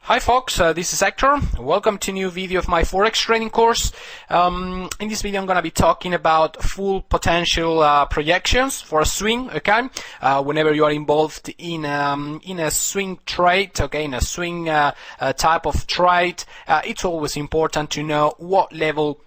Hi folks, this is Hector. Welcome to a new video of my Forex trading course. In this video I'm going to be talking about full potential projections for a swing, okay? Whenever you are involved in a swing trade, okay, in a swing type of trade, it's always important to know what level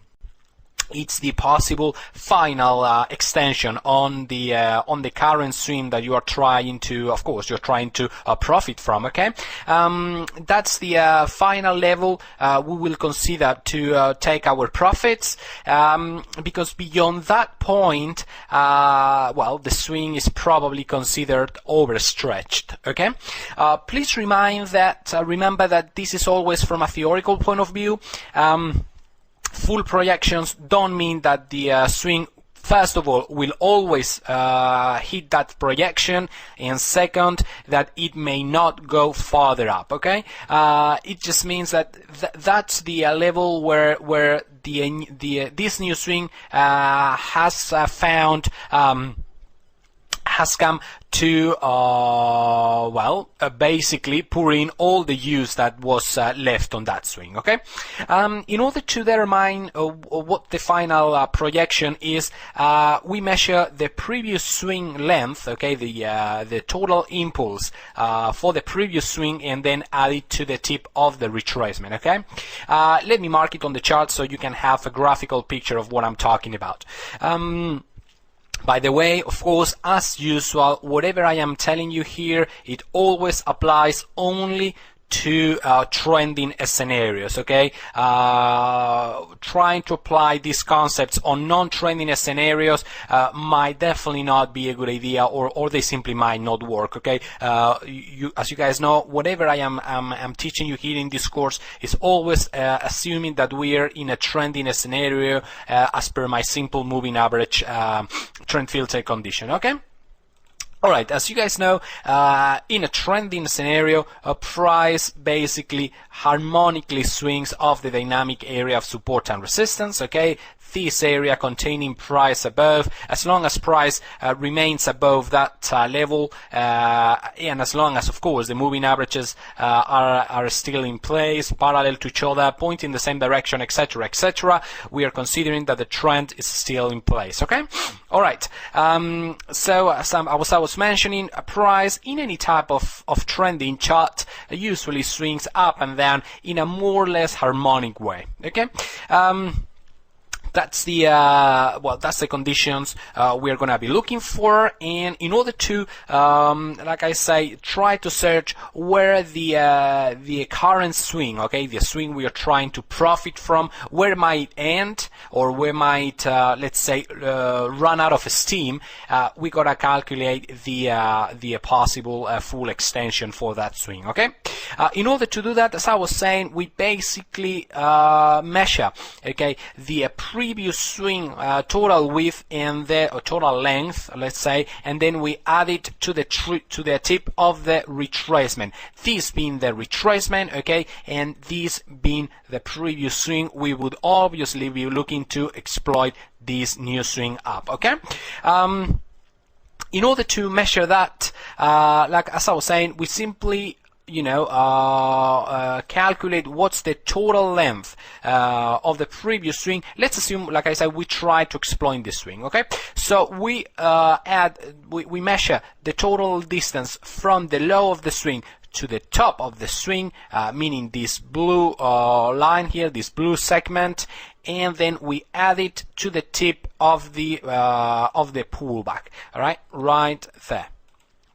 it's the possible final extension on the current swing that you are trying to, of course, you're trying to profit from. Okay, that's the final level we will consider to take our profits, because beyond that point, well, the swing is probably considered overstretched. Okay, please remember that this is always from a theoretical point of view. Full projections don't mean that the swing, first of all, will always hit that projection, and second, that it may not go farther up. Okay, it just means that that's the level where this new swing has come to basically pour in all the use that was left on that swing. Okay, in order to determine what the final projection is, we measure the previous swing length, okay, the total impulse for the previous swing, and then add it to the tip of the retracement. Okay, let me mark it on the chart so you can have a graphical picture of what I'm talking about. By the way, of course, as usual, whatever I am telling you here, it always applies only to trending scenarios. Okay, trying to apply these concepts on non-trending scenarios might definitely not be a good idea, or they simply might not work. Okay, as you guys know, whatever I am teaching you here in this course is always assuming that we are in a trending scenario as per my simple moving average trend filter condition. Okay. Alright, as you guys know, in a trending scenario, a price basically harmonically swings off the dynamic area of support and resistance. Okay, this area containing price above, as long as price remains above that level, and as long as, of course, the moving averages are still in place, parallel to each other, pointing the same direction, etc., etc., we are considering that the trend is still in place. Okay, all right. So as I was mentioning, a price in any type of trending chart usually swings up and down in a more or less harmonic way. Okay. That's the that's the conditions we are going to be looking for, and in order to, like I say, try to search where the current swing, okay, the swing we are trying to profit from, where might end, or where might let's say run out of steam, we gotta calculate the possible full extension for that swing. Okay, in order to do that, as I was saying, we basically measure, okay, the previous swing total width and the total length, let's say, and then we add it to the tip of the retracement. This being the retracement, okay, and this being the previous swing, we would obviously be looking to exploit this new swing up. Okay. In order to measure that, like as I was saying, we simply calculate what's the total length of the previous swing. Let's assume, like I said, we try to exploit this swing. Okay, so we we measure the total distance from the low of the swing to the top of the swing, meaning this blue line here, this blue segment, and then we add it to the tip of the pullback. All right, right there.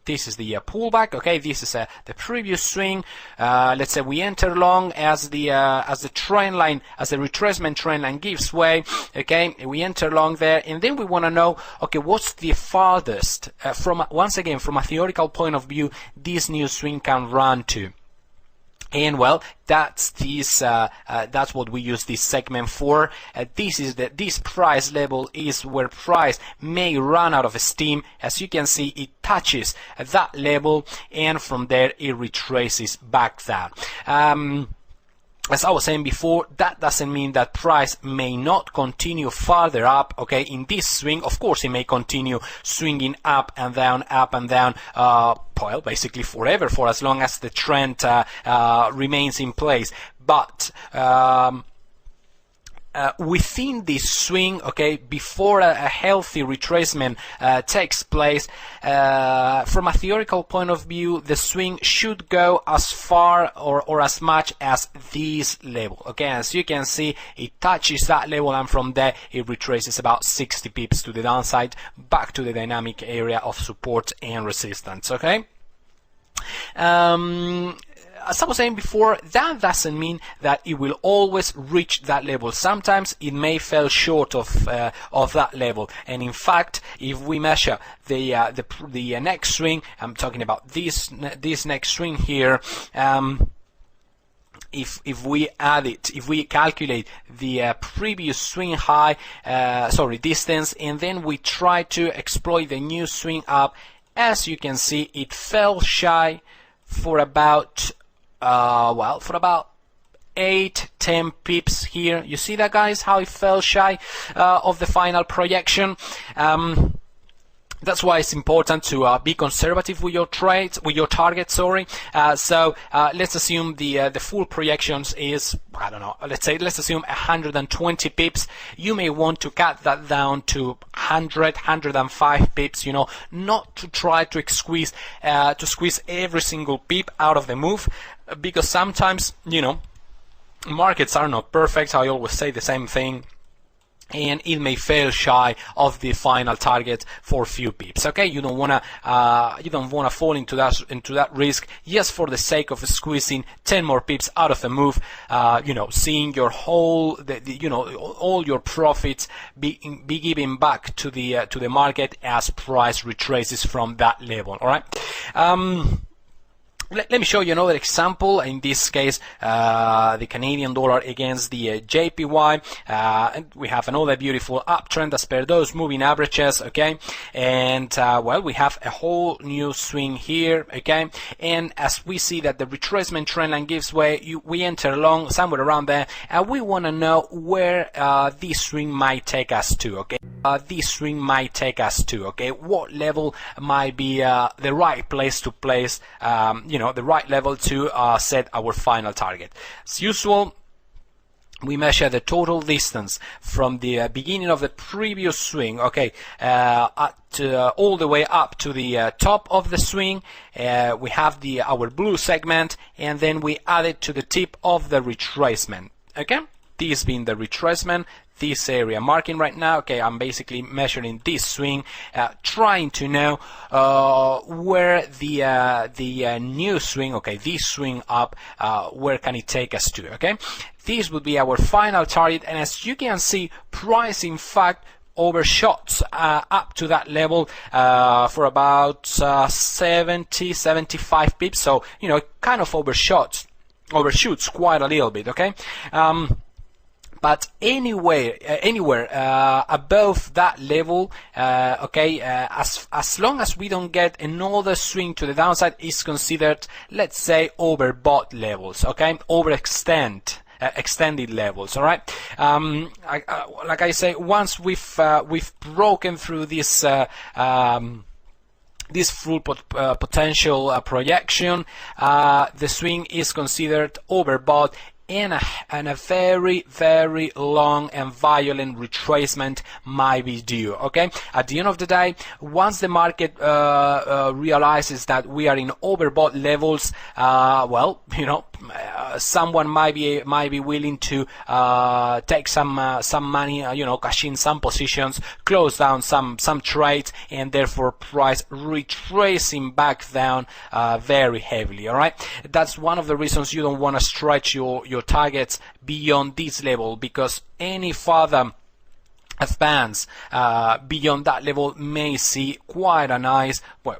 This is the pullback. Okay, this is the previous swing. Let's say we enter long as the trend line, as the retracement trend line gives way. Okay, we enter long there, and then we want to know, okay, what's the farthest once again from a theoretical point of view this new swing can run to. And well, that's what we use this segment for. This price level is where price may run out of steam. As you can see, it touches that level, and from there it retraces back down. as I was saying before, that doesn't mean that price may not continue farther up, okay, in this swing. Of course, it may continue swinging up and down, well, basically forever, for as long as the trend remains in place. But within this swing, okay, before a healthy retracement takes place, from a theoretical point of view, the swing should go as far or as much as this level. Okay, as you can see, it touches that level, and from there it retraces about 60 pips to the downside, back to the dynamic area of support and resistance. Okay. As I was saying before, that doesn't mean that it will always reach that level. Sometimes it may fall short of that level, and in fact, if we measure the next swing, I'm talking about this next swing here. If we calculate the previous swing high, distance, and then we try to exploit the new swing up, as you can see, it fell shy for about 8-10 pips here. You see that, guys, how it fell shy of the final projection. That's why it's important to be conservative with your trades, with your target. So let's assume the full projections is, I don't know, let's assume 120 pips. You may want to cut that down to 105 pips. You know, not to try to squeeze every single pip out of the move, because sometimes, you know, markets are not perfect. I always say the same thing, and it may fail shy of the final target for a few pips. Okay, you don't wanna fall into that risk just for the sake of squeezing 10 more pips out of a move. You know, seeing your whole, all your profits be given back to the market as price retraces from that level. All right. Let me show you another example. In this case, the Canadian dollar against the JPY. And we have another beautiful uptrend as per those moving averages, okay? And, well, we have a whole new swing here, okay? And as we see that the retracement trend line gives way, we enter long somewhere around there, and we want to know where this swing might take us to, okay? What level might be the right place to place, the right level to set our final target. As usual, we measure the total distance from the beginning of the previous swing, okay, all the way up to the top of the swing. We have our blue segment, and then we add it to the tip of the retracement, okay? This being the retracement, this area marking right now, okay, I'm basically measuring this swing, trying to know where the new swing, okay, this swing up, where can it take us to, okay? This would be our final target, and as you can see, price in fact overshot up to that level for about 70-75 pips, so, you know, kind of overshoots quite a little bit, okay? But anywhere above that level, okay, as long as we don't get another swing to the downside, is considered, let's say, overbought levels, okay, extended levels. All right. Like I say, once we've broken through this full potential projection, the swing is considered overbought, and a very, very long and violent retracement might be due, okay? At the end of the day, once the market realizes that we are in overbought levels, well, you know, someone might be willing to take some money, you know, cash in some positions, close down some trades, and therefore price retracing back down very heavily. All right, that's one of the reasons you don't want to stretch your targets beyond this level, because any further advance beyond that level may see quite a nice, well,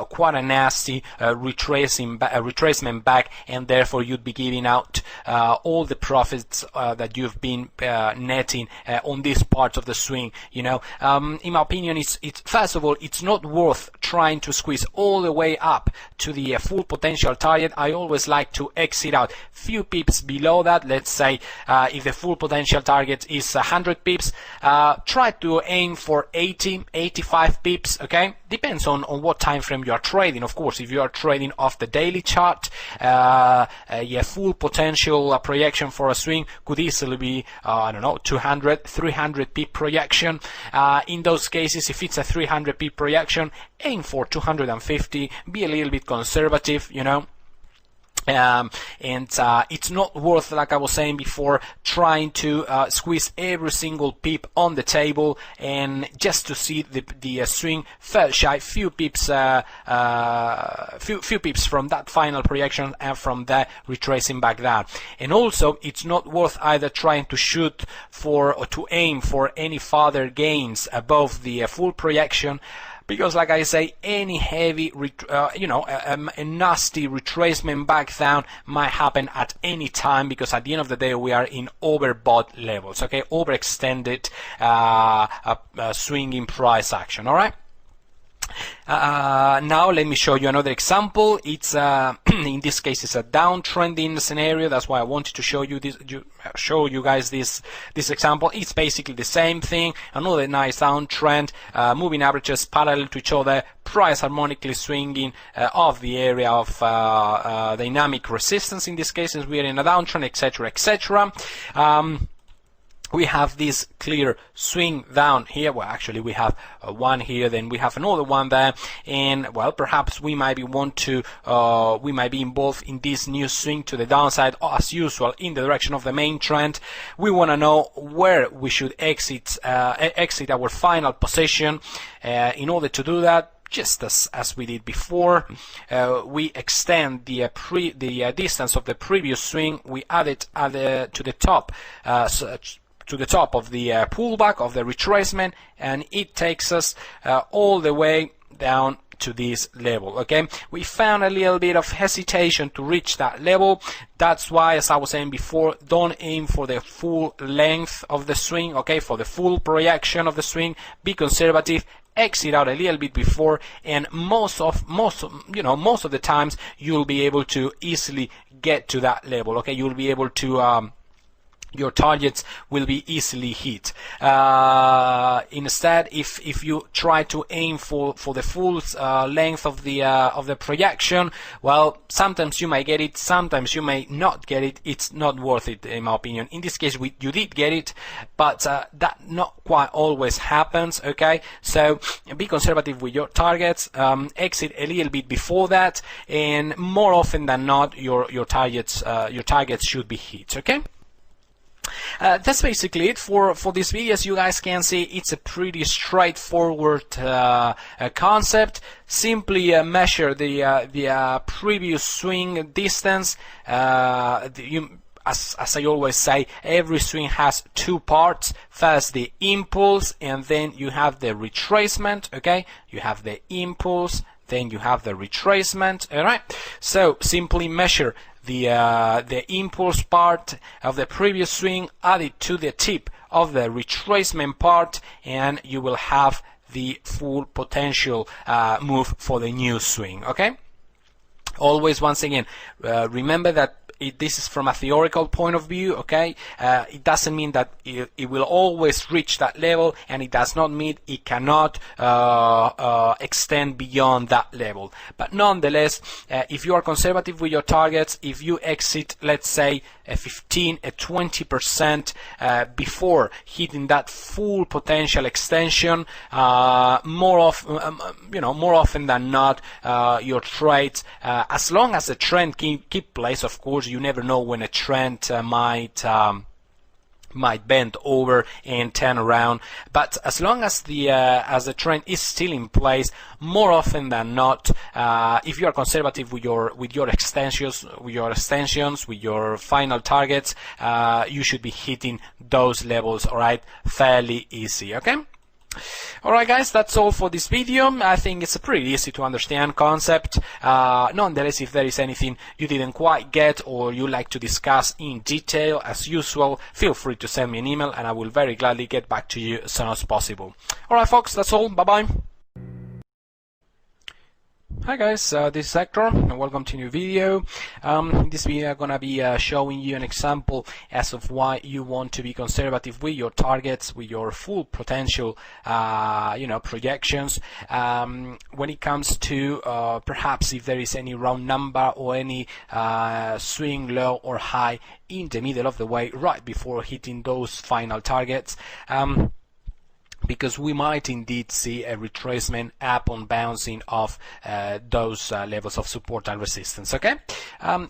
quite a nasty retracement back, and therefore you'd be giving out all the profits that you've been netting on this part of the swing. In my opinion, it's first of all, it's not worth trying to squeeze all the way up to the full potential target. I always like to exit out few pips below that. Let's say if the full potential target is 100 pips, try to aim for 80, 85 pips, okay? Depends on what time frame you are trading. Of course, if you are trading off the daily chart, full potential projection for a swing could easily be, 200, 300 pip projection. In those cases, if it's a 300 pip projection, aim for 250, be a little bit conservative, it's not worth, like I was saying before, trying to squeeze every single pip on the table and just to see the swing fell shy few pips from that final projection and from that retracing back down. And also, it's not worth either trying to shoot for or to aim for any further gains above the full projection, because, like I say, any heavy, a nasty retracement back down might happen at any time, because at the end of the day we are in overbought levels, okay, overextended swinging price action. All right. Now let me show you another example. It's in this case it's a downtrending scenario. That's why I wanted to show you this, show you guys this example. It's basically the same thing. Another nice downtrend, moving averages parallel to each other, price harmonically swinging off the area of dynamic resistance. In this case, since we are in a downtrend, etc., etc. We have this clear swing down here. Well, actually we have one here, then we have another one there, and well, perhaps we might be involved in this new swing to the downside as usual in the direction of the main trend. We want to know where we should exit our final position. In order to do that, just as we did before, we extend the distance of the previous swing. We add it to the top. To the top of the pullback of the retracement, and it takes us all the way down to this level. Okay, we found a little bit of hesitation to reach that level. That's why, as I was saying before, don't aim for the full length of the swing, okay, for the full projection of the swing. Be conservative, exit out a little bit before, and most of the times you'll be able to easily get to that level. Okay, you'll be able to your targets will be easily hit. Instead, if you try to aim for the full length of the projection, well, sometimes you might get it, sometimes you may not get it. It's not worth it, in my opinion. In this case, you did get it, but that not quite always happens. Okay, so be conservative with your targets. Exit a little bit before that, and more often than not, your targets should be hit. Okay. That's basically it for this video. As you guys can see, it's a pretty straightforward concept. Simply measure the previous swing distance. As I always say, every swing has two parts. First the impulse, and then you have the retracement. Okay, you have the impulse, then you have the retracement. All right, so simply measure the impulse part of the previous swing, add it to the tip of the retracement part, and you will have the full potential move for the new swing. Okay, always, once again, remember that this is from a theoretical point of view. Okay, it doesn't mean that it will always reach that level, and it does not mean it cannot extend beyond that level. But nonetheless, if you are conservative with your targets, if you exit, let's say, a 15, a 20% before hitting that full potential extension, more often than not, your trades, as long as the trend keep place, of course. You never know when a trend might might bend over and turn around, but as long as the trend is still in place, more often than not, if you are conservative with your extensions, with your final targets, you should be hitting those levels, all right, fairly easy. Okay. Alright guys, that's all for this video. I think it's a pretty easy to understand concept. Nonetheless, if there is anything you didn't quite get or you like to discuss in detail, as usual, feel free to send me an email and I will very gladly get back to you as soon as possible. Alright folks, that's all. Bye bye. Hi guys, this is Hector and welcome to a new video. In this video I'm gonna be showing you an example as of why you want to be conservative with your targets, with your full potential projections, when it comes to perhaps if there is any round number or any swing low or high in the middle of the way right before hitting those final targets. Because we might indeed see a retracement up on bouncing of those levels of support and resistance. Okay,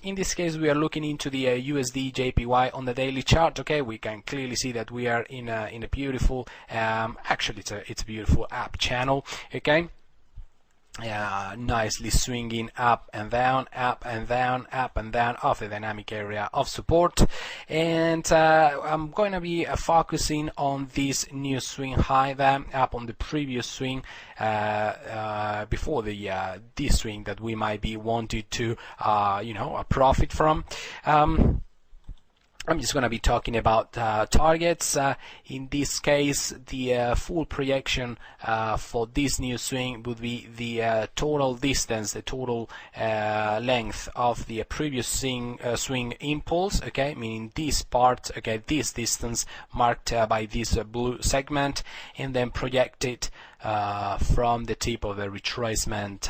in this case we are looking into the USD JPY on the daily chart. Okay, we can clearly see that we are in a beautiful, actually it's a beautiful up channel. Okay. Nicely swinging up and down, up and down, up and down of the dynamic area of support, and I'm going to be focusing on this new swing high there, up on the previous swing before this swing that we might be wanted to profit from. I'm just going to be talking about targets. In this case, the full projection for this new swing would be the total distance, the total length of the previous swing impulse, okay, meaning this part, okay, this distance marked by this blue segment, and then projected from the tip of the retracement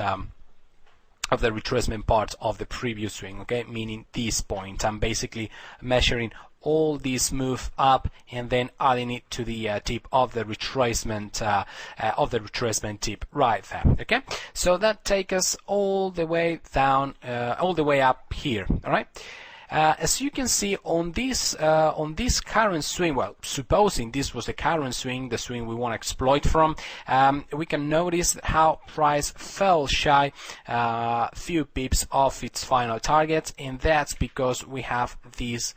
part of the previous swing, okay, meaning this point. I'm basically measuring all this move up and then adding it to the tip of the retracement tip right there. Okay, so that takes us all the way down, all the way up here. All right. As you can see on this current swing, well, supposing this was the current swing, the swing we want to exploit from, we can notice how price fell shy few pips of its final target, and that's because we have this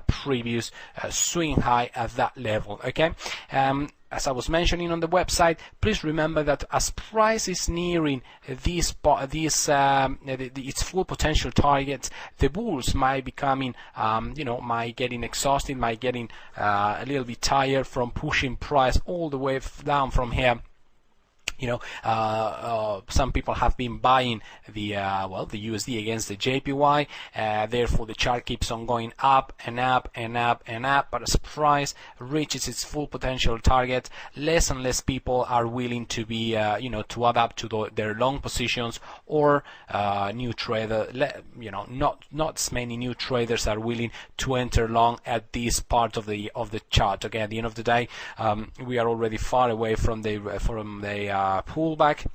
previous swing high at that level. Okay. As I was mentioning on the website, please remember that as price is nearing its full potential targets, the bulls might be coming, might getting exhausted, might getting a little bit tired from pushing price all the way down from here. Some people have been buying the USD against the JPY, therefore the chart keeps on going up and up and up and up, but as price reaches its full potential target, less and less people are willing to be to adapt to their long positions, or new trader, not as many new traders are willing to enter long at this part of the chart. Okay, at the end of the day, we are already far away from the pullback,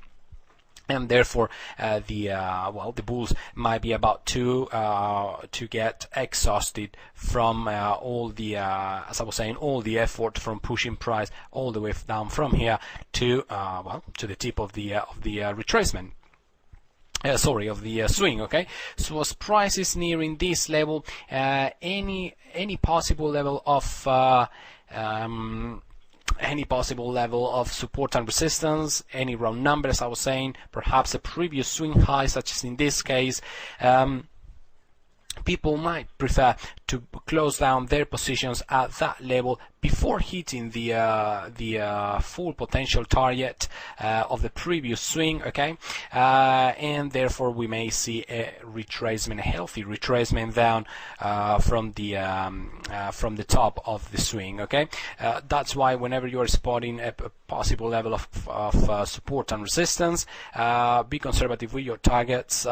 and therefore the bulls might be about to get exhausted from all the as I was saying, all the effort from pushing price all the way down from here to to the tip of the retracement. Of the swing. Okay, so as price is nearing this level, any possible level of support and resistance, any round numbers, I was saying, perhaps a previous swing high, such as in this case, people might prefer to close down their positions at that level before hitting the full potential target of the previous swing. Okay, and therefore we may see a retracement, a healthy retracement down from the top of the swing. Okay, that's why whenever you are spotting a possible level of support and resistance, be conservative with your targets.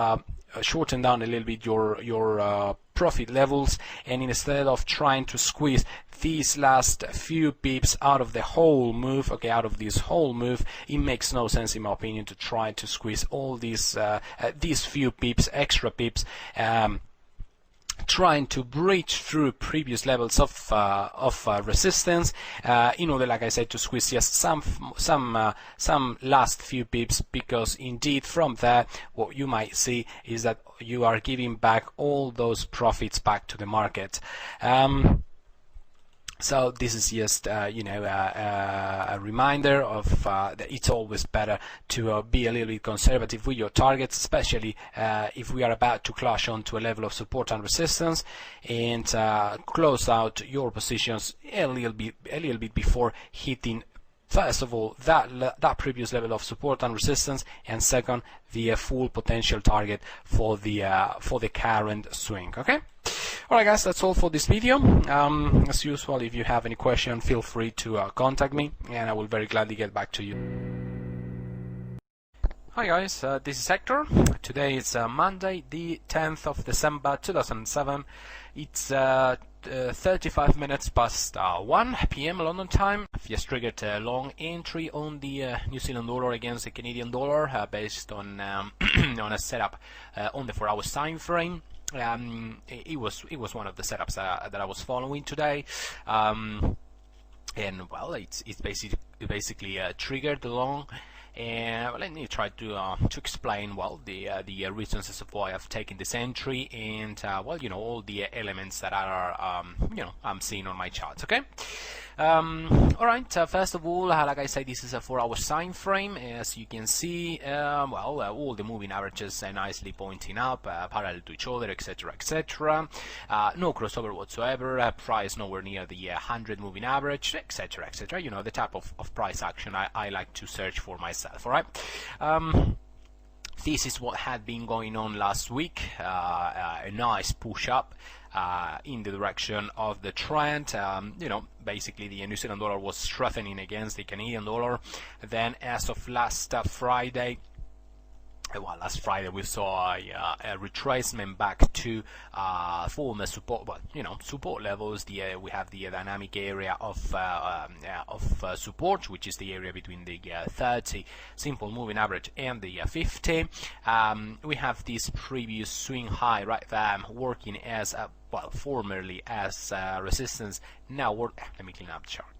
Shorten down a little bit your profit levels, and instead of trying to squeeze these last few pips out of the whole move, okay, out of this whole move, it makes no sense, in my opinion, to try to squeeze all these few pips, extra pips, trying to breach through previous levels of resistance in order, like I said, to squeeze just some last few pips, because indeed from there what you might see is that you are giving back all those profits back to the market. So this is just a reminder of that it's always better to be a little bit conservative with your targets, especially if we are about to clash onto a level of support and resistance, and close out your positions a little bit before hitting, first of all, that previous level of support and resistance, and second, the full potential target for the current swing. Okay. Alright guys, that's all for this video. As usual, if you have any question, feel free to contact me, and I will very gladly get back to you. Hi guys, this is Hector. Today is Monday, the 10th of December 2007. It's 35 minutes past 1 p.m. London time. I've just triggered a long entry on the New Zealand dollar against the Canadian dollar based on on a setup on the 4-hour time frame. It was one of the setups that I was following today, and well, it's basically triggered along. And let me try to explain, well, the reasons as to why I've taken this entry, and well, all the elements that are I'm seeing on my charts. Okay. Alright, first of all, like I said, this is a 4-hour time frame. As you can see, well, all the moving averages are nicely pointing up, parallel to each other, etc., etc. No crossover whatsoever, price nowhere near the 100 moving average, etc., etc. The type of price action I like to search for myself. Alright. This is what had been going on last week, a nice push up in the direction of the trend. Basically the New Zealand dollar was strengthening against the Canadian dollar. Then as of last Friday, last Friday we saw a retracement back to former support, support levels. We have the dynamic area of support, which is the area between the 30 simple moving average and the 50. We have this previous swing high right there working as formerly as resistance. Now let me clean up the chart.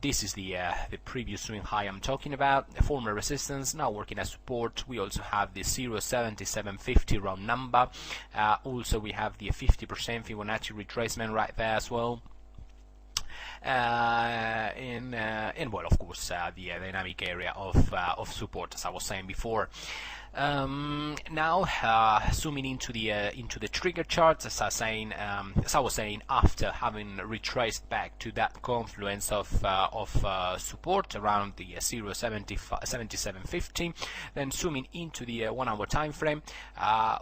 This is the previous swing high I'm talking about, a former resistance, now working as support. We also have the 0.7750 round number. Also we have the 50% Fibonacci retracement right there as well. And well, of course, the dynamic area of support, as I was saying before. Now zooming into the trigger charts, as I was saying, after having retraced back to that confluence of support around the 0.7750, then zooming into the 1-hour time frame,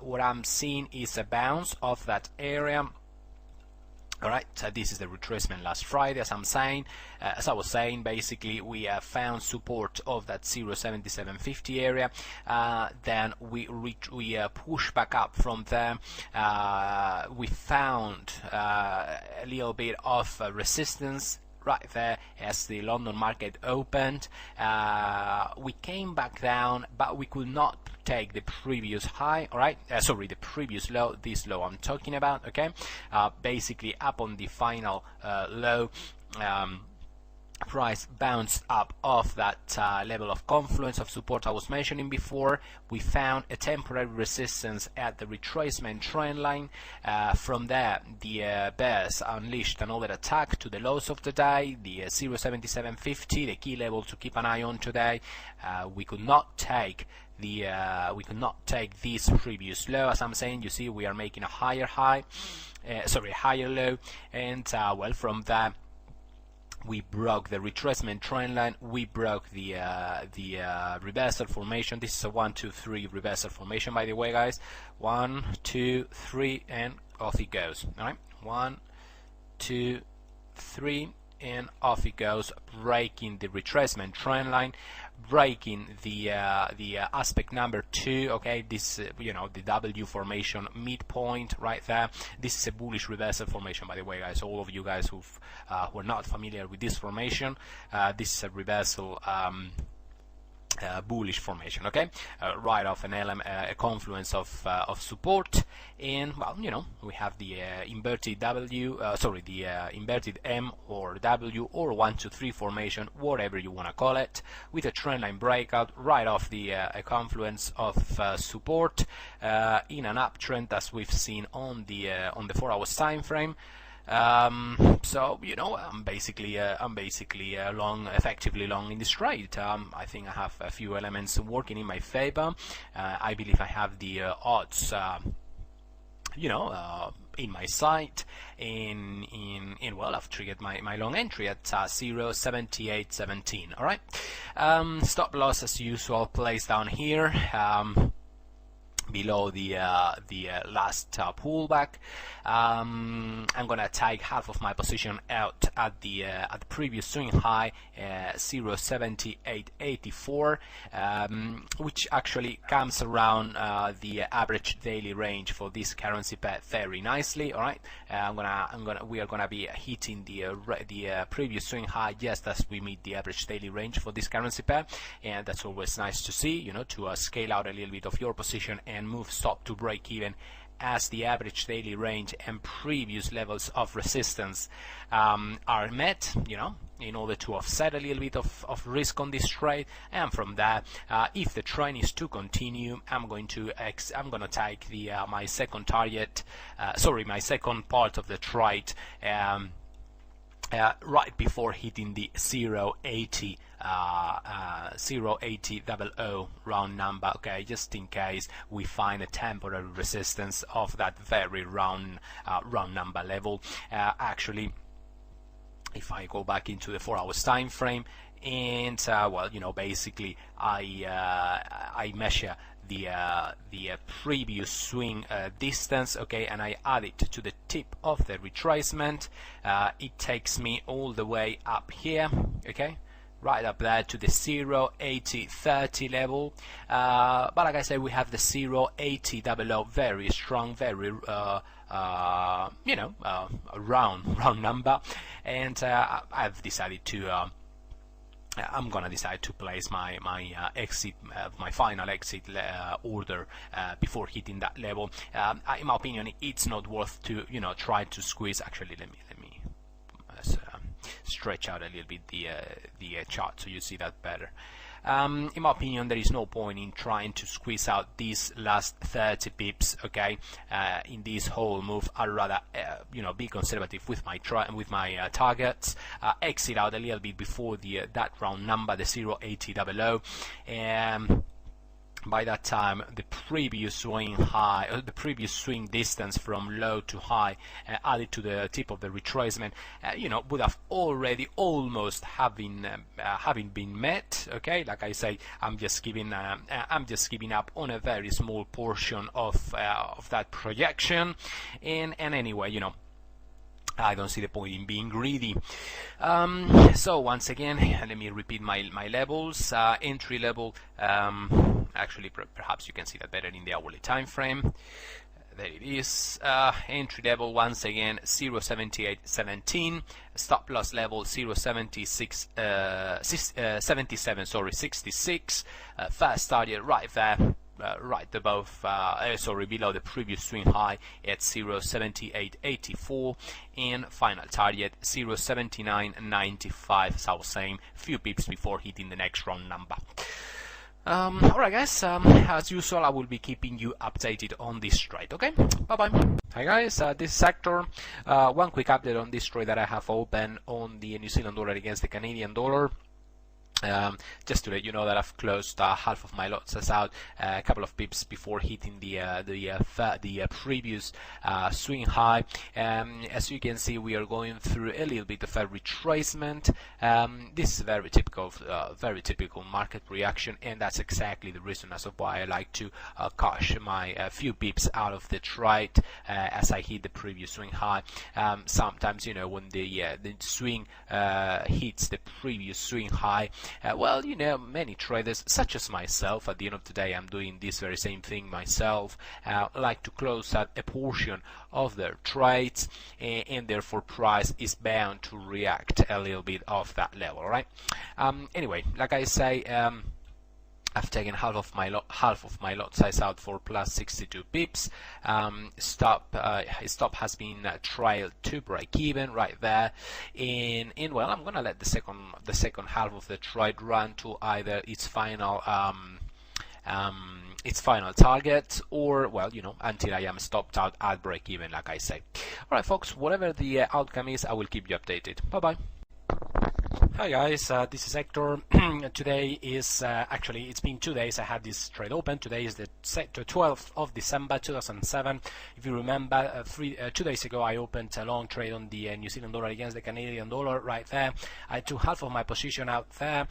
what I'm seeing is a bounce of that area. Alright, so this is the retracement last Friday, as I was saying, basically we found support of that 0.7750 area, then we push back up from there. We found a little bit of resistance right there as the London market opened. We came back down, but we could not take the previous high, alright, sorry, the previous low, this low I'm talking about, okay. Basically up on the final low, price bounced up off that level of confluence of support I was mentioning before. We found a temporary resistance at the retracement trend line. From there, the bears unleashed another attack to the lows of the day, the 0.7750, the key level to keep an eye on today. We could not take this previous low. As I'm saying, you see we are making a higher high, higher low, and well, from that we broke the retracement trend line, we broke the reversal formation. This is a 1, 2, 3 reversal formation, by the way, guys. 1, 2, 3, and off it goes. All right, 1, 2, 3, and off it goes, breaking the retracement trend line, breaking the aspect number 2. Okay, this the W formation midpoint right there. This is a bullish reversal formation, by the way, guys. All of you guys who are not familiar with this formation, this is a reversal bullish formation, okay, right off an element, a confluence of support, and well, you know, we have the inverted W, inverted M or W or 1, 2, 3 formation, whatever you want to call it, with a trendline breakout right off the a confluence of support in an uptrend as we've seen on the 4 hours time frame. So you know, I'm basically long, effectively long in this trade. I think I have a few elements working in my favor. I believe I have the odds, you know, in my side. Well, I've triggered my long entry at 0.7817. All right. Stop loss as usual placed down here. Below the last pullback. I'm gonna take half of my position out at the previous swing high, 0.7884, which actually comes around the average daily range for this currency pair very nicely. All right, we are gonna be hitting the previous swing high just as we meet the average daily range for this currency pair, and that's always nice to see. You know, to scale out a little bit of your position and move stop to break even as the average daily range and previous levels of resistance are met, you know, in order to offset a little bit of risk on this trade. And from that, if the trend is to continue, I'm going to take the my second target, my second part of the trade right before hitting the 0.80 round number, okay, just in case we find a temporary resistance of that very round number level. Actually, if I go back into the 4 hours time frame, and well, you know, basically I measure the previous swing distance, okay, and I add it to the tip of the retracement. It takes me all the way up here, okay, right up there to the 0.8030 level, but like I said, we have the 0.8000, very strong, very you know, a round number, and I've decided to I'm gonna decide to place my exit, my final exit order before hitting that level. In my opinion, it's not worth to, you know, try to squeeze. Actually, let me stretch out a little bit the chart so you see that better. In my opinion, there is no point in trying to squeeze out these last 30 pips, okay, in this whole move. I'd rather, you know, be conservative with my targets, exit out a little bit before that round number, the 0.8000, and by that time the previous swing high, the previous swing distance from low to high, added to the tip of the retracement, you know, would have already almost having been met, okay. Like I say, I'm just giving up on a very small portion of that projection, and anyway, you know, I don't see the point in being greedy. So once again, let me repeat my levels. Entry level, actually perhaps you can see that better in the hourly time frame. There it is. Entry level, once again, 0.7817. Stop loss level 0.7766. First target right there, right above, below the previous swing high at 0.7884, and final target 0.7995. So I was saying, few pips before hitting the next round number. Alright guys, as usual, I will be keeping you updated on this trade, okay? Bye-bye. Hi guys, this sector, one quick update on this trade that I have open on the New Zealand dollar against the Canadian dollar. Just to let you know that I've closed half of my lots out a couple of pips before hitting the previous swing high. As you can see, we are going through a little bit of a retracement. This is very typical market reaction, and that's exactly the reason as of why I like to cash my few pips out of the trade as I hit the previous swing high. Sometimes, you know, when the swing hits the previous swing high, well, you know, many traders, such as myself, at the end of the day, I'm doing this very same thing myself, like to close out a portion of their trades, and therefore price is bound to react a little bit off that level, right? Anyway, like I say, I've taken half of my lot size out for plus 62 pips. Stop has been trialed to break even right there, and well, I'm gonna let the second half of the trade run to either its final target, or, well, you know, until I am stopped out at break even, like I say. All right, folks, whatever the outcome is, I will keep you updated. Bye bye. Hi guys, this is Hector. Today is actually, it's been 2 days I had this trade open. Today is the 12th of December 2007. If you remember, 2 days ago I opened a long trade on the New Zealand dollar against the Canadian dollar right there. I took half of my position out there.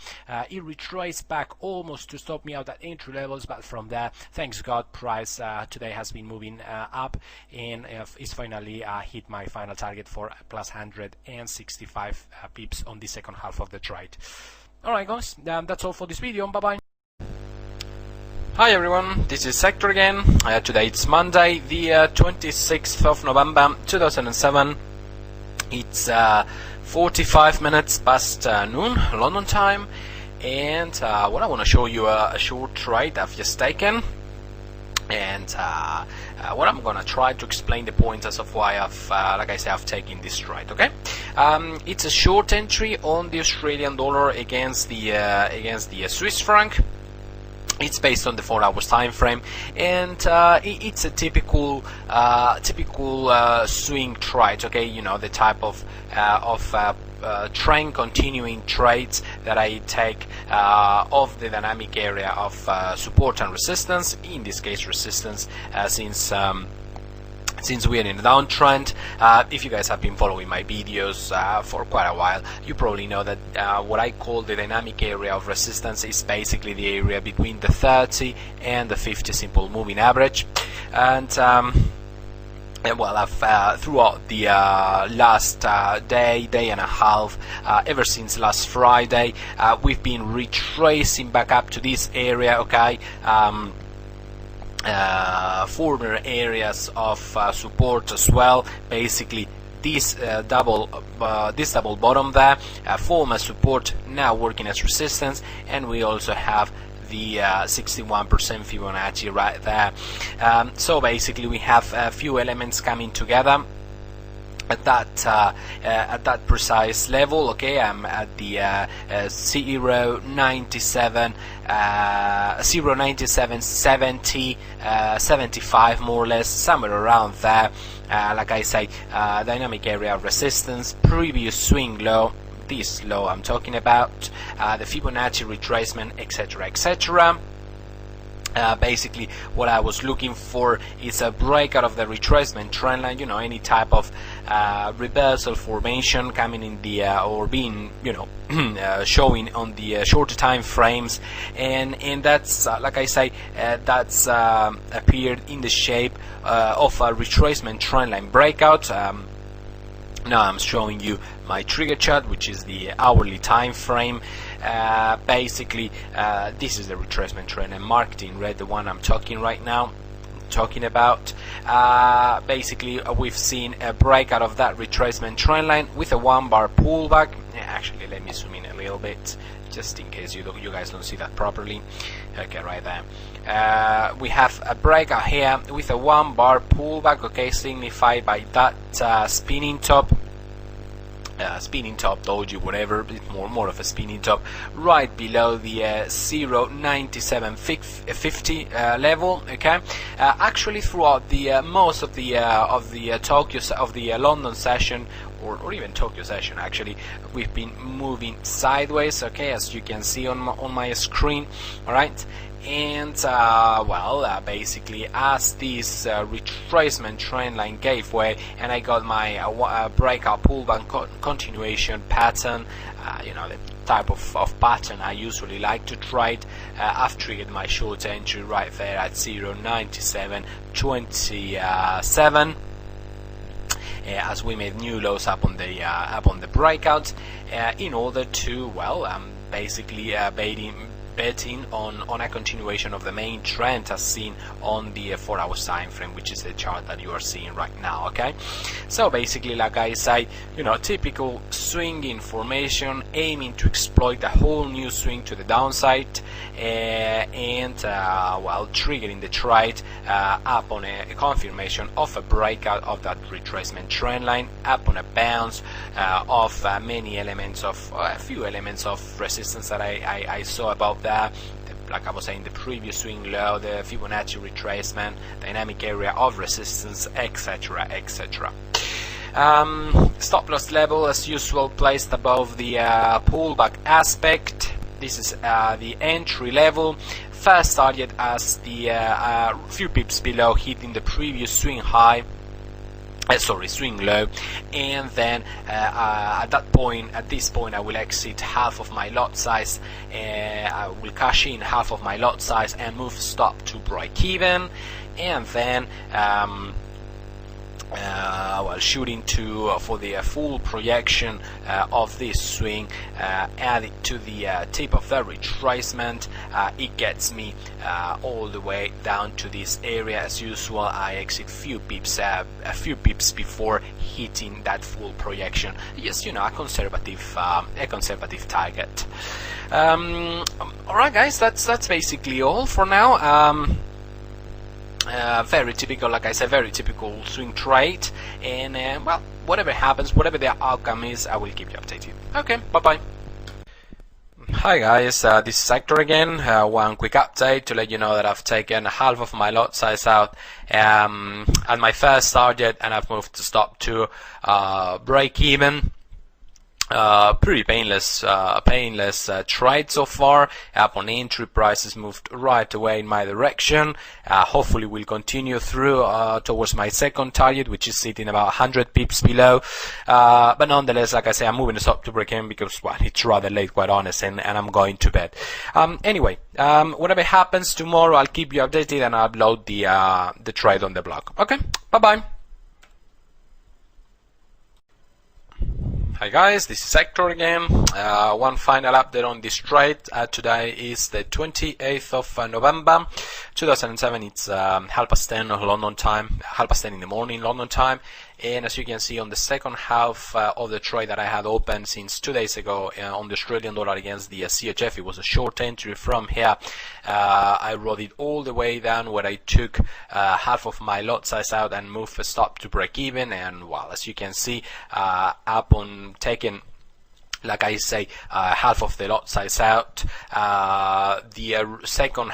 It retraced back almost to stop me out at entry levels, but from there, thanks God, price today has been moving up, and it's finally hit my final target for plus 165 pips on the second half of the trade. Alright guys, that's all for this video. Bye bye. Hi everyone, this is Hector again. Today it's Monday, the 26th of November 2007. It's 45 minutes past noon London time, and what I want to show you a short trade I've just taken, and what I'm gonna try to explain the pointers of why I've, like I say, I've taken this trade. Okay, it's a short entry on the Australian dollar against the Swiss franc. It's based on the 4 hours time frame, and it's a typical swing trade. Okay, you know, the type of trend continuing trades that I take of the dynamic area of support and resistance. In this case, resistance, since we are in a downtrend. If you guys have been following my videos for quite a while, you probably know that what I call the dynamic area of resistance is basically the area between the 30 and the 50 simple moving average. And well, I've throughout the last day and a half, ever since last Friday, we've been retracing back up to this area. Okay, former areas of support as well. Basically, this double bottom there, former support, now working as resistance, and we also have the 61% Fibonacci right there. So basically, we have a few elements coming together at that precise level. Okay, I'm at the 0.9770, 75 more or less, somewhere around there. Like I say, dynamic area of resistance, previous swing low, this low I'm talking about, the Fibonacci retracement, etc., etc. Basically, what I was looking for is a breakout of the retracement trend line. You know, any type of reversal formation coming in the or being, you know, showing on the shorter time frames, and that's like I say, that's appeared in the shape of a retracement trend line breakout. Now I'm showing you my trigger chart, which is the hourly time frame. Basically, this is the retracement trend, and marked in red, the one I'm talking about. Basically, we've seen a breakout of that retracement trend line with a 1 bar pullback. Actually, let me zoom in a little bit, just in case you guys don't see that properly. Okay, right there. We have a breakout here with a 1 bar pullback. Okay, signified by that spinning top. Spinning top, doji, whatever, it's more of a spinning top, right below the 0.9750 level. Okay, actually throughout the most of the London session, or even Tokyo session, actually, we've been moving sideways. Okay, as you can see on my screen. All right. And well, basically, as this retracement trend line gave way, and I got my breakout pullback continuation pattern, you know, the type of pattern I usually like to trade, I've triggered my short entry right there at 0.9727. As we made new lows up on the breakout, in order to, well, basically betting on a continuation of the main trend as seen on the 4-hour time frame, which is the chart that you are seeing right now. Okay, so basically, like I say, typical swing formation, aiming to exploit a whole new swing to the downside, and while triggering the trade upon a confirmation of a breakout of that retracement trend line, upon a bounce of many elements of a few elements of resistance that I saw above that, like I was saying, the previous swing low, the Fibonacci retracement, dynamic area of resistance, etc., etc. Stop loss level, as usual, placed above the pullback aspect. This is the entry level. First target as the few pips below, hitting the previous swing high. Swing low, and then at this point I will exit half of my lot size. I will cash in half of my lot size and move stop to break even, and then shooting for the full projection of this swing, add it to the tip of the retracement. It gets me all the way down to this area. As usual, I exit a few pips before hitting that full projection. Yes, a conservative target. All right, guys, that's basically all for now. Very typical, like I said, very typical swing trade, and well, whatever happens, whatever the outcome is, I will keep you updated. Okay, bye bye. Hi guys, this is Hector again. One quick update to let you know that I've taken half of my lot size out at my first target, and I've moved to stop to break even. Pretty painless trade so far. Upon entry, prices moved right away in my direction. Hopefully we'll continue through towards my second target, which is sitting about 100 pips below. But nonetheless, like I say, I'm moving to stop to break in because, well, it's rather late, quite honest, and I'm going to bed. Anyway, whatever happens tomorrow, I'll keep you updated and I'll upload the trade on the blog. Okay, bye bye. Hi guys, this is Hector again. One final update on this trade. Today is the 28th of November 2007. It's 10:30 London time, 10:30 in the morning London time. And as you can see on the second half of the trade that I had opened since 2 days ago on the Australian dollar against the CHF, it was a short entry from here. I rode it all the way down where I took half of my lot size out and moved a stop to break even. And well, as you can see, upon taking, like I say, half of the lot size out, the second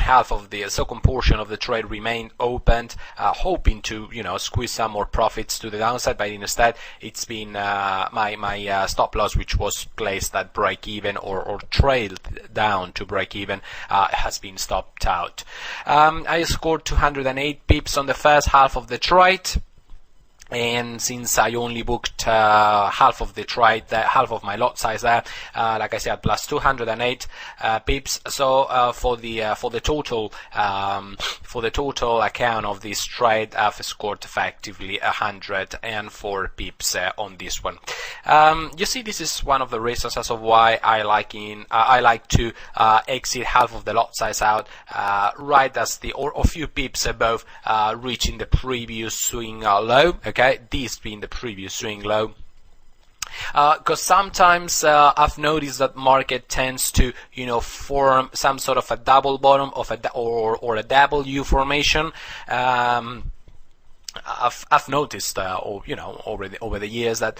portion of the trade remained opened, hoping to squeeze some more profits to the downside, but instead it's been my stop loss, which was placed at break even or trailed down to break even, has been stopped out. I scored 208 pips on the first half of the trade. And since I only booked half of the trade, half of my lot size there, like I said, plus 208 pips. So for the total account of this trade, I've scored effectively 104 pips on this one. You see, this is one of the reasons as of why I like to exit half of the lot size out right as or a few pips above reaching the previous swing low. Okay. This being the previous swing low, because sometimes I've noticed that market tends to form some sort of a double bottom of or a W formation. I've noticed over the years that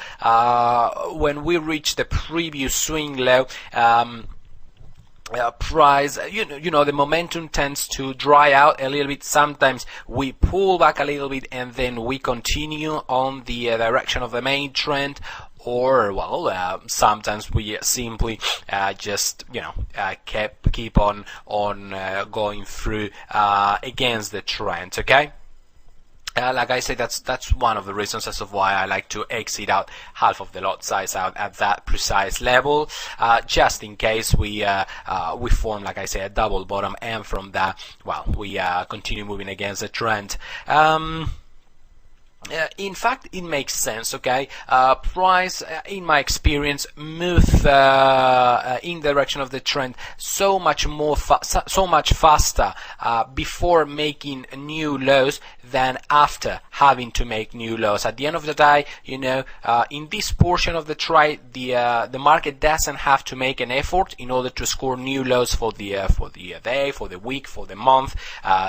when we reach the previous swing low, price, the momentum tends to dry out a little bit. Sometimes we pull back a little bit and then we continue on the direction of the main trend, or sometimes we simply just keep on going through against the trend. Okay. Like I said, that's one of the reasons as of why I like to exit out half of the lot size out at that precise level, just in case we form, like I say, a double bottom, and from that, well, we continue moving against the trend. In fact, it makes sense, okay? Price, in my experience, move in the direction of the trend so much faster before making new lows than after having to make new lows. At the end of the day, you know, in this portion of the trade, the market doesn't have to make an effort in order to score new lows for the day, for the week, for the month,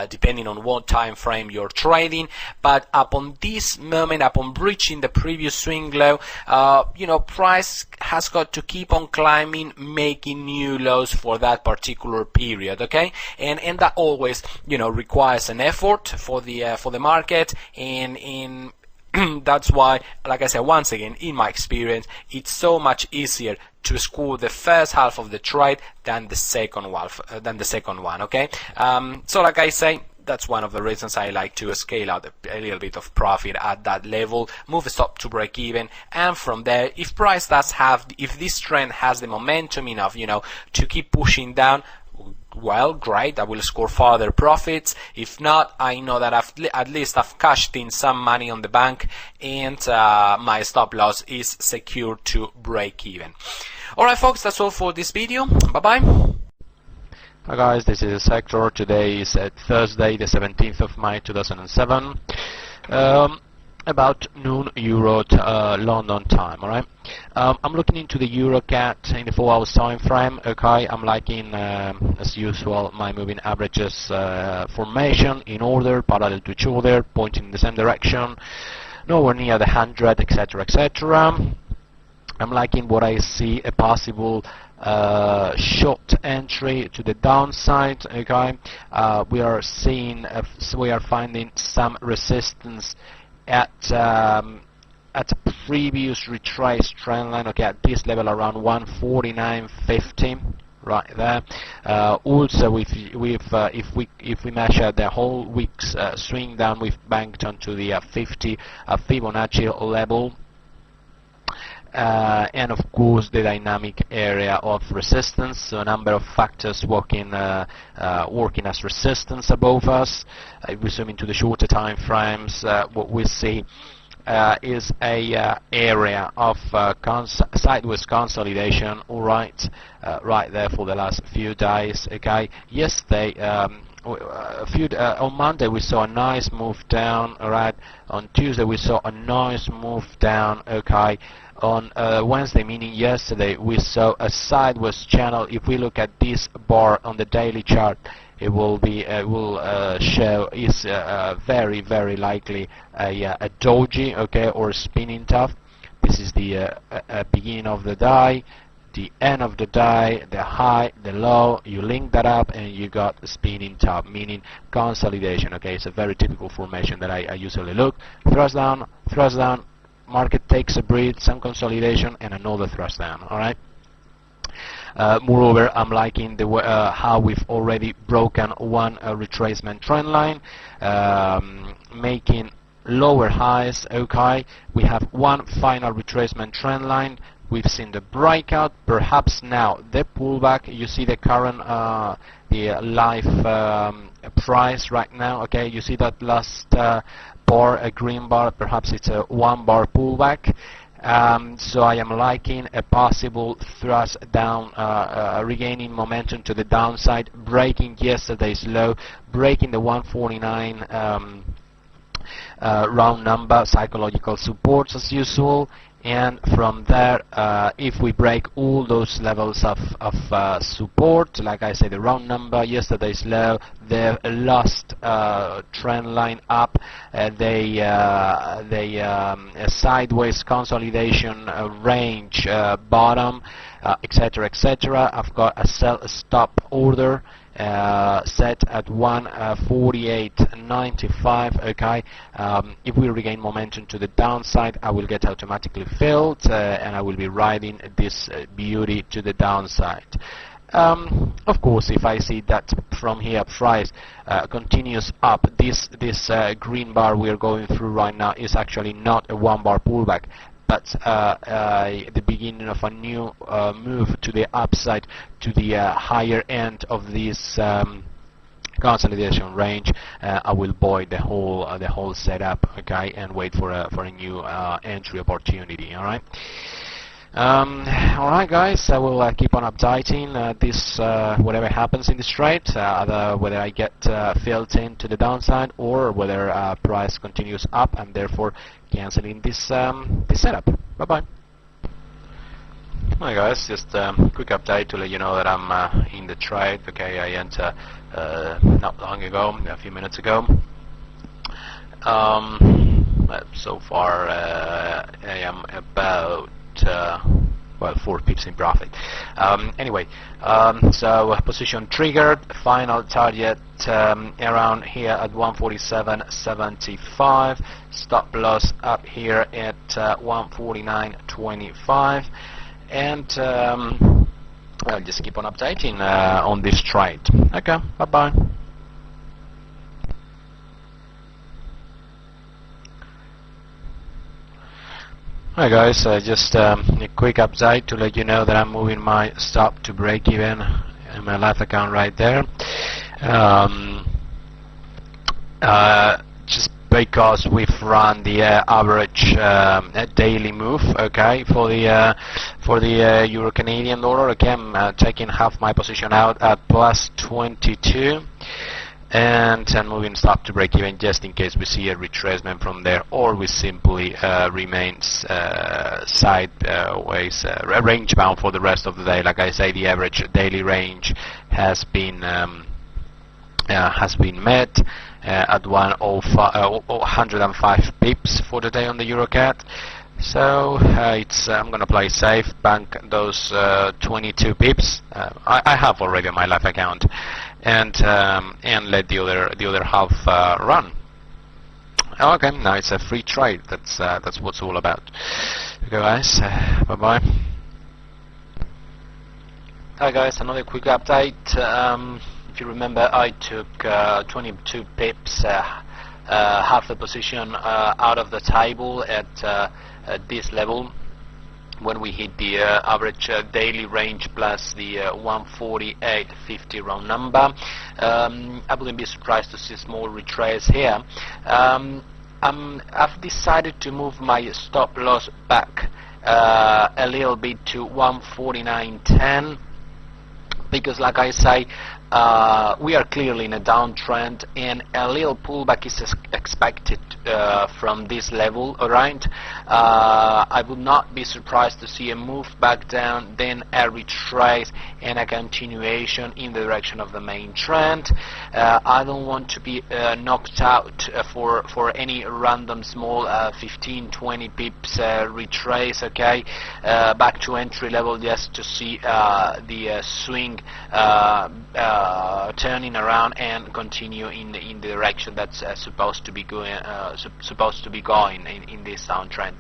depending on what time frame you're trading. But upon this moment, upon breaching the previous swing low, you know, price has got to keep on climbing, making new lows for that particular period, okay? And that always, you know, requires an effort for the market, and that's why, like I said, once again, in my experience, it's so much easier to score the first half of the trade than the second one, okay? So like I say, that's one of the reasons I like to scale out a little bit of profit at that level, move the stop to break even, and from there, if price does have, if this trend has the momentum enough, you know, to keep pushing down, well, great, I will score further profits. If not, I know that at least I've cashed in some money on the bank, and my stop loss is secure to break even. Alright folks, that's all for this video. Bye bye. Hi guys, this is Hector. Today is Thursday, the 17th of May 2007, about noon Euro London time. Alright, I'm looking into the EuroCat in the 4 hours time frame. Okay, I'm liking as usual my moving averages formation in order, parallel to each other, pointing in the same direction, nowhere near the 100, etc, etc. I'm liking what I see a possible short entry to the downside. Okay, we are seeing, we are finding some resistance at previous retrace trend line. Okay, at this level around 149.50. Right there. Also, if we measure the whole week's swing down, we've banked onto the 50 Fibonacci level. And of course the dynamic area of resistance, so a number of factors working as resistance above us. If we zoom into the shorter time frames, what we see is a area of sideways consolidation, alright, right there for the last few days. Okay, yesterday on Monday we saw a nice move down, alright, on Tuesday we saw a nice move down, okay. On Wednesday, meaning yesterday, we saw a sideways channel. If we look at this bar on the daily chart, it will be show is very, very likely a doji, okay, or a spinning top. This is the beginning of the day, the end of the day, the high, the low. You link that up, and you got a spinning top, meaning consolidation. Okay, it's a very typical formation that I usually look. Thrust down, thrust down. Market takes a breath, some consolidation, and another thrust down. All right. Moreover, I'm liking the how we've already broken one retracement trend line, making lower highs. Okay, we have one final retracement trend line. We've seen the breakout, perhaps now the pullback. You see the current the live price right now. Okay, you see that last bar, a green bar, perhaps it's a 1 bar pullback. So I am liking a possible thrust down, regaining momentum to the downside, breaking yesterday's low, breaking the 149 round number, psychological supports as usual. And from there, if we break all those levels of support, like I said, the round number, yesterday's low, the last trend line up, a sideways consolidation range bottom, etc., etc. I've got a sell stop order set at 148.95. okay, if we regain momentum to the downside, I will get automatically filled, and I will be riding this beauty to the downside. Of course, if I see that from here price continues up, this green bar we are going through right now is actually not a 1 bar pullback, but the beginning of a new move to the upside, to the higher end of this consolidation range, I will void the whole setup, okay, and wait for a new entry opportunity. All right. Alright guys, I will keep on updating this whatever happens in this trade, either whether I get filled into the downside or whether price continues up and therefore cancelling this setup. Bye bye. Hi guys, just a quick update to let you know that I'm in the trade. Okay, I entered not long ago, a few minutes ago. So far I am about 4 pips in profit. Anyway, so position triggered, final target around here at 147.75, stop loss up here at 149.25, and I'll just keep on updating on this trade. Okay, bye bye. Hi guys, just a quick update to let you know that I'm moving my stop to break even in my live account right there. Just because we've run the average daily move, okay, for the Euro Canadian dollar. Again, taking half my position out at plus 22. And moving stop to break even just in case we see a retracement from there, or we simply remains sideways, range bound for the rest of the day. Like I say, the average daily range has been met at 105 pips for the day on the EuroCAD. So I'm gonna play safe, bank those 22 pips. I have already on my live account, and let the other half run. Okay, now it's a free trade. That's what it's all about. Okay, guys. Bye bye. Hi guys, another quick update. If you remember, I took 22 pips, half the position out of the table at this level when we hit the average daily range plus the 148.50 round number. I wouldn't be surprised to see small retrace here. I've decided to move my stop loss back a little bit to 149.10 because, like I say, we are clearly in a downtrend and a little pullback is expected from this level. Alright, I would not be surprised to see a move back down, then a retrace and a continuation in the direction of the main trend. I don't want to be knocked out for any random small 15-20 pips retrace, okay, back to entry level, just to see the swing turning around and continue in the direction that's supposed to be going in this downtrend.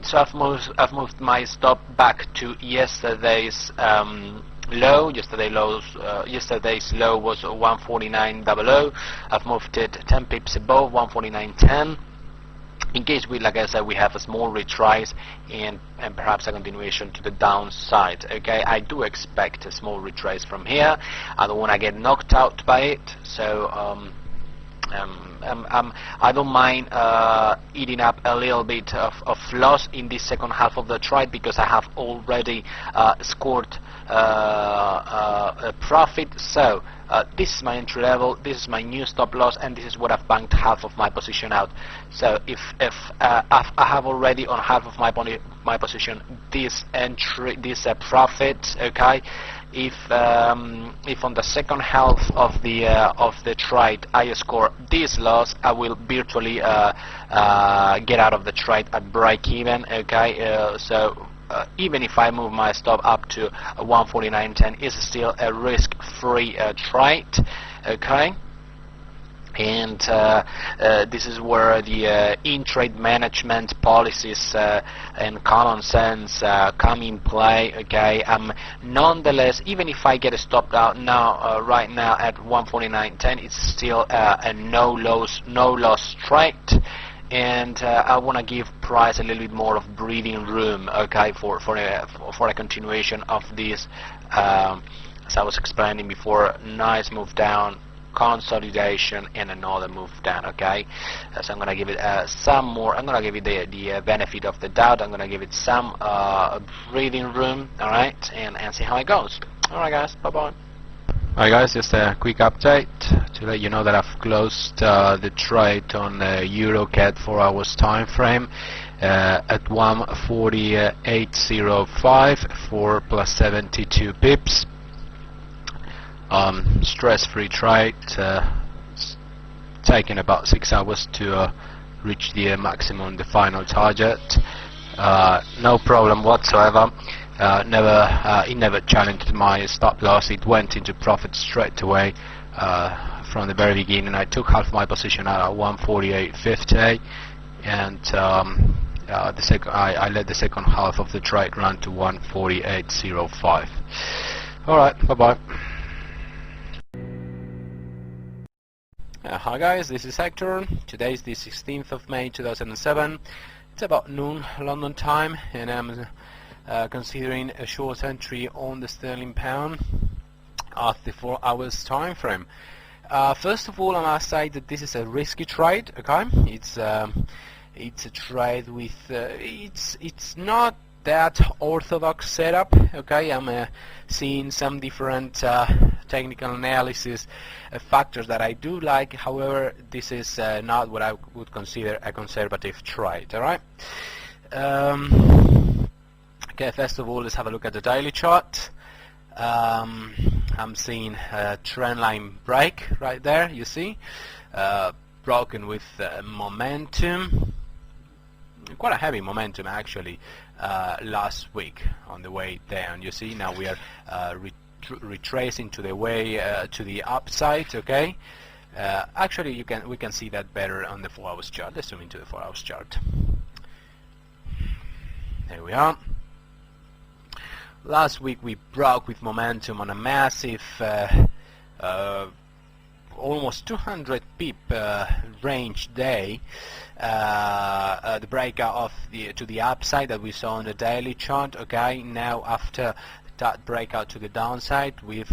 So I've moved my stop back to yesterday's low. Yesterday's low was 149.00. I've moved it 10 pips above 149.10. In case like I said, we have a small retrace and perhaps a continuation to the downside. Okay, I do expect a small retrace from here. I don't want to get knocked out by it, so I don't mind eating up a little bit of loss in this second half of the trade because I have already scored a profit. So this is my entry level, this is my new stop loss, and this is what I've banked half of my position out. So if I have already on half of my position this entry, this profit, okay. If on the second half of the trade I score this loss, I will virtually get out of the trade at break even. Okay, so even if I move my stop up to 149.10, it's still a risk-free trade. Okay. And this is where the in-trade management policies and common sense come in play. Okay, nonetheless, even if I get stopped out now, right now at 149.10, it's still a no loss trade. And I want to give price a little bit more of breathing room, okay, for a continuation of this. As I was explaining before, nice move down, consolidation, and another move down. Okay, so I'm gonna give it some more. I'm gonna give it the benefit of the doubt. I'm gonna give it some breathing room. All right, and see how it goes. All right, guys. Bye bye. Alright guys, just a quick update to let you know that I've closed the trade on EuroCAD 4 hours time frame at 148.05 for plus 72 pips. Stress-free trade, taking about 6 hours to reach the maximum, the final target. No problem whatsoever. It never challenged my stop loss. It went into profit straight away from the very beginning. I took half my position out at 148.50, and I let the second half of the trade run to 148.05. All right, bye bye. Hi guys, this is Hector. Today is the 16th of May 2007. It's about noon London time, and I'm considering a short entry on the sterling pound at the 4 hours time frame. First of all, I must say that this is a risky trade. Okay, it's a trade with it's not that orthodox setup. Okay, I'm seeing some different technical analysis factors that I do like. However, this is not what I would consider a conservative trade. All right. Okay, first of all, let's have a look at the daily chart. I'm seeing a trend line break right there, you see, broken with momentum, quite a heavy momentum actually, last week on the way down. You see, now we are retracing to the way to the upside. Okay, actually we can see that better on the 4 hours chart. Let's zoom into the 4 hours chart. There we are. Last week we broke with momentum on a massive almost 200 pip range day, the breakout of to the upside that we saw on the daily chart. Okay, now after that breakout to the downside, we've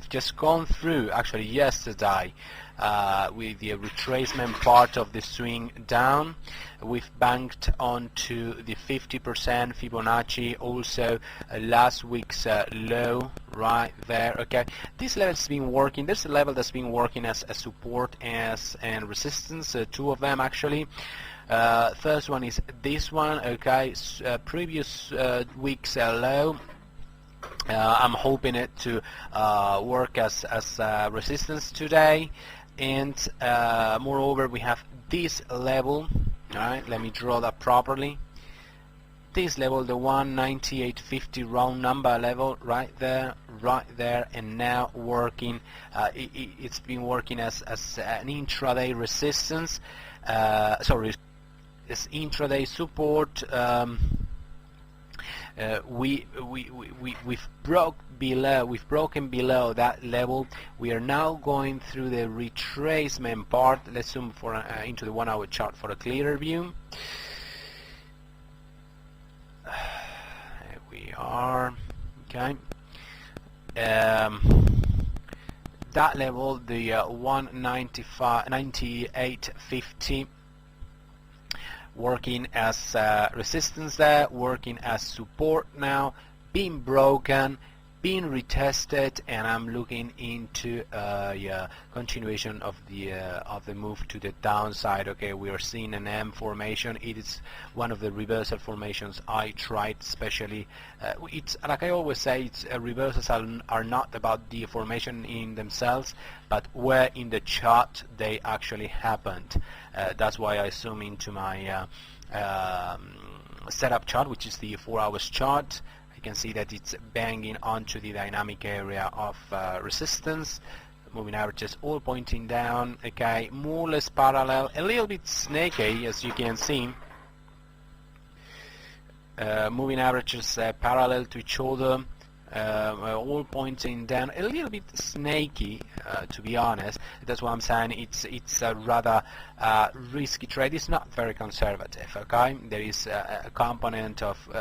just gone through actually yesterday with the retracement part of the swing down. We've banked onto the 50% Fibonacci, also last week's low right there. Okay, this level's been working. There's a level that's been working as a support and resistance, two of them actually. First one is this one. Okay, previous week's low. I'm hoping it to work as resistance today, and moreover we have this level. Alright, let me draw that properly. This level, the 198.50 round number level, right there, and now working. It's been working as an intraday resistance. Sorry, it's intraday support. We've broken below that level. We are now going through the retracement part. Let's zoom into the 1 hour chart for a clearer view. There we are. Okay. That level, the 198.50. Working as resistance there, working as support now, being broken, being retested, and I'm looking into continuation of the move to the downside. Okay, we are seeing an M formation. It is one of the reversal formations I tried, especially. It's like I always say, reversals are not about the formation in themselves, but where in the chart they actually happened. That's why I zoom into my setup chart, which is the 4 hours chart. You can see that it's banging onto the dynamic area of resistance. Moving averages all pointing down. Okay, more or less parallel, a little bit snaky as you can see. Moving averages parallel to each other. all pointing down, a little bit snaky, to be honest. That's what I'm saying. It's a rather risky trade. It's not very conservative. Okay, there is a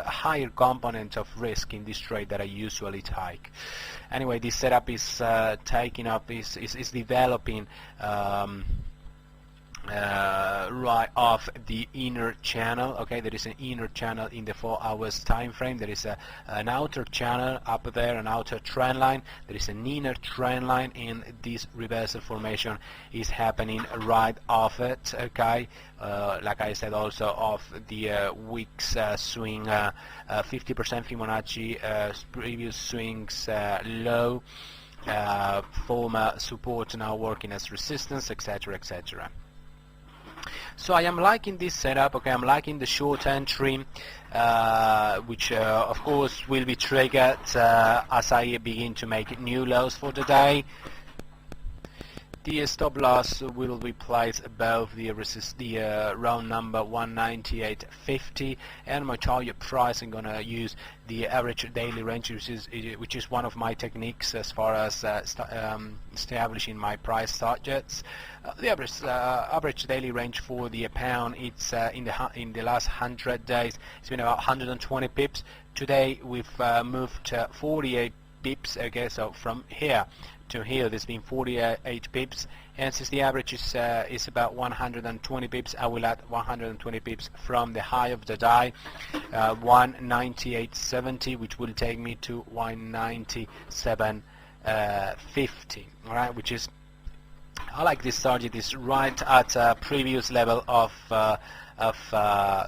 higher component of risk in this trade that I usually take. Anyway, this setup is is developing right off the inner channel. Okay, there is an inner channel in the 4 hours time frame. There is an outer channel up there, an outer trend line. There is an inner trend line, and this reversal formation is happening right off it. Okay, like I said, also off the week's swing, 50% Fibonacci previous swings low, former support now working as resistance, etc., etc. So I am liking this setup. Okay, I'm liking the short entry, which of course will be triggered as I begin to make new lows for the day. The stop loss will be placed above the round number 198.50, and my target price, I'm gonna use the average daily range, which is one of my techniques as far as establishing my price targets. The average daily range for the pound, it's in the last 100 days, it's been about 120 pips. Today we've moved 48 pips. Okay, so from here to here there's been 48 pips, and since the average is about 120 pips, I will add 120 pips from the high of the day, 198.70, which will take me to 197.50. all right, which is, I like this target, is right at a previous level of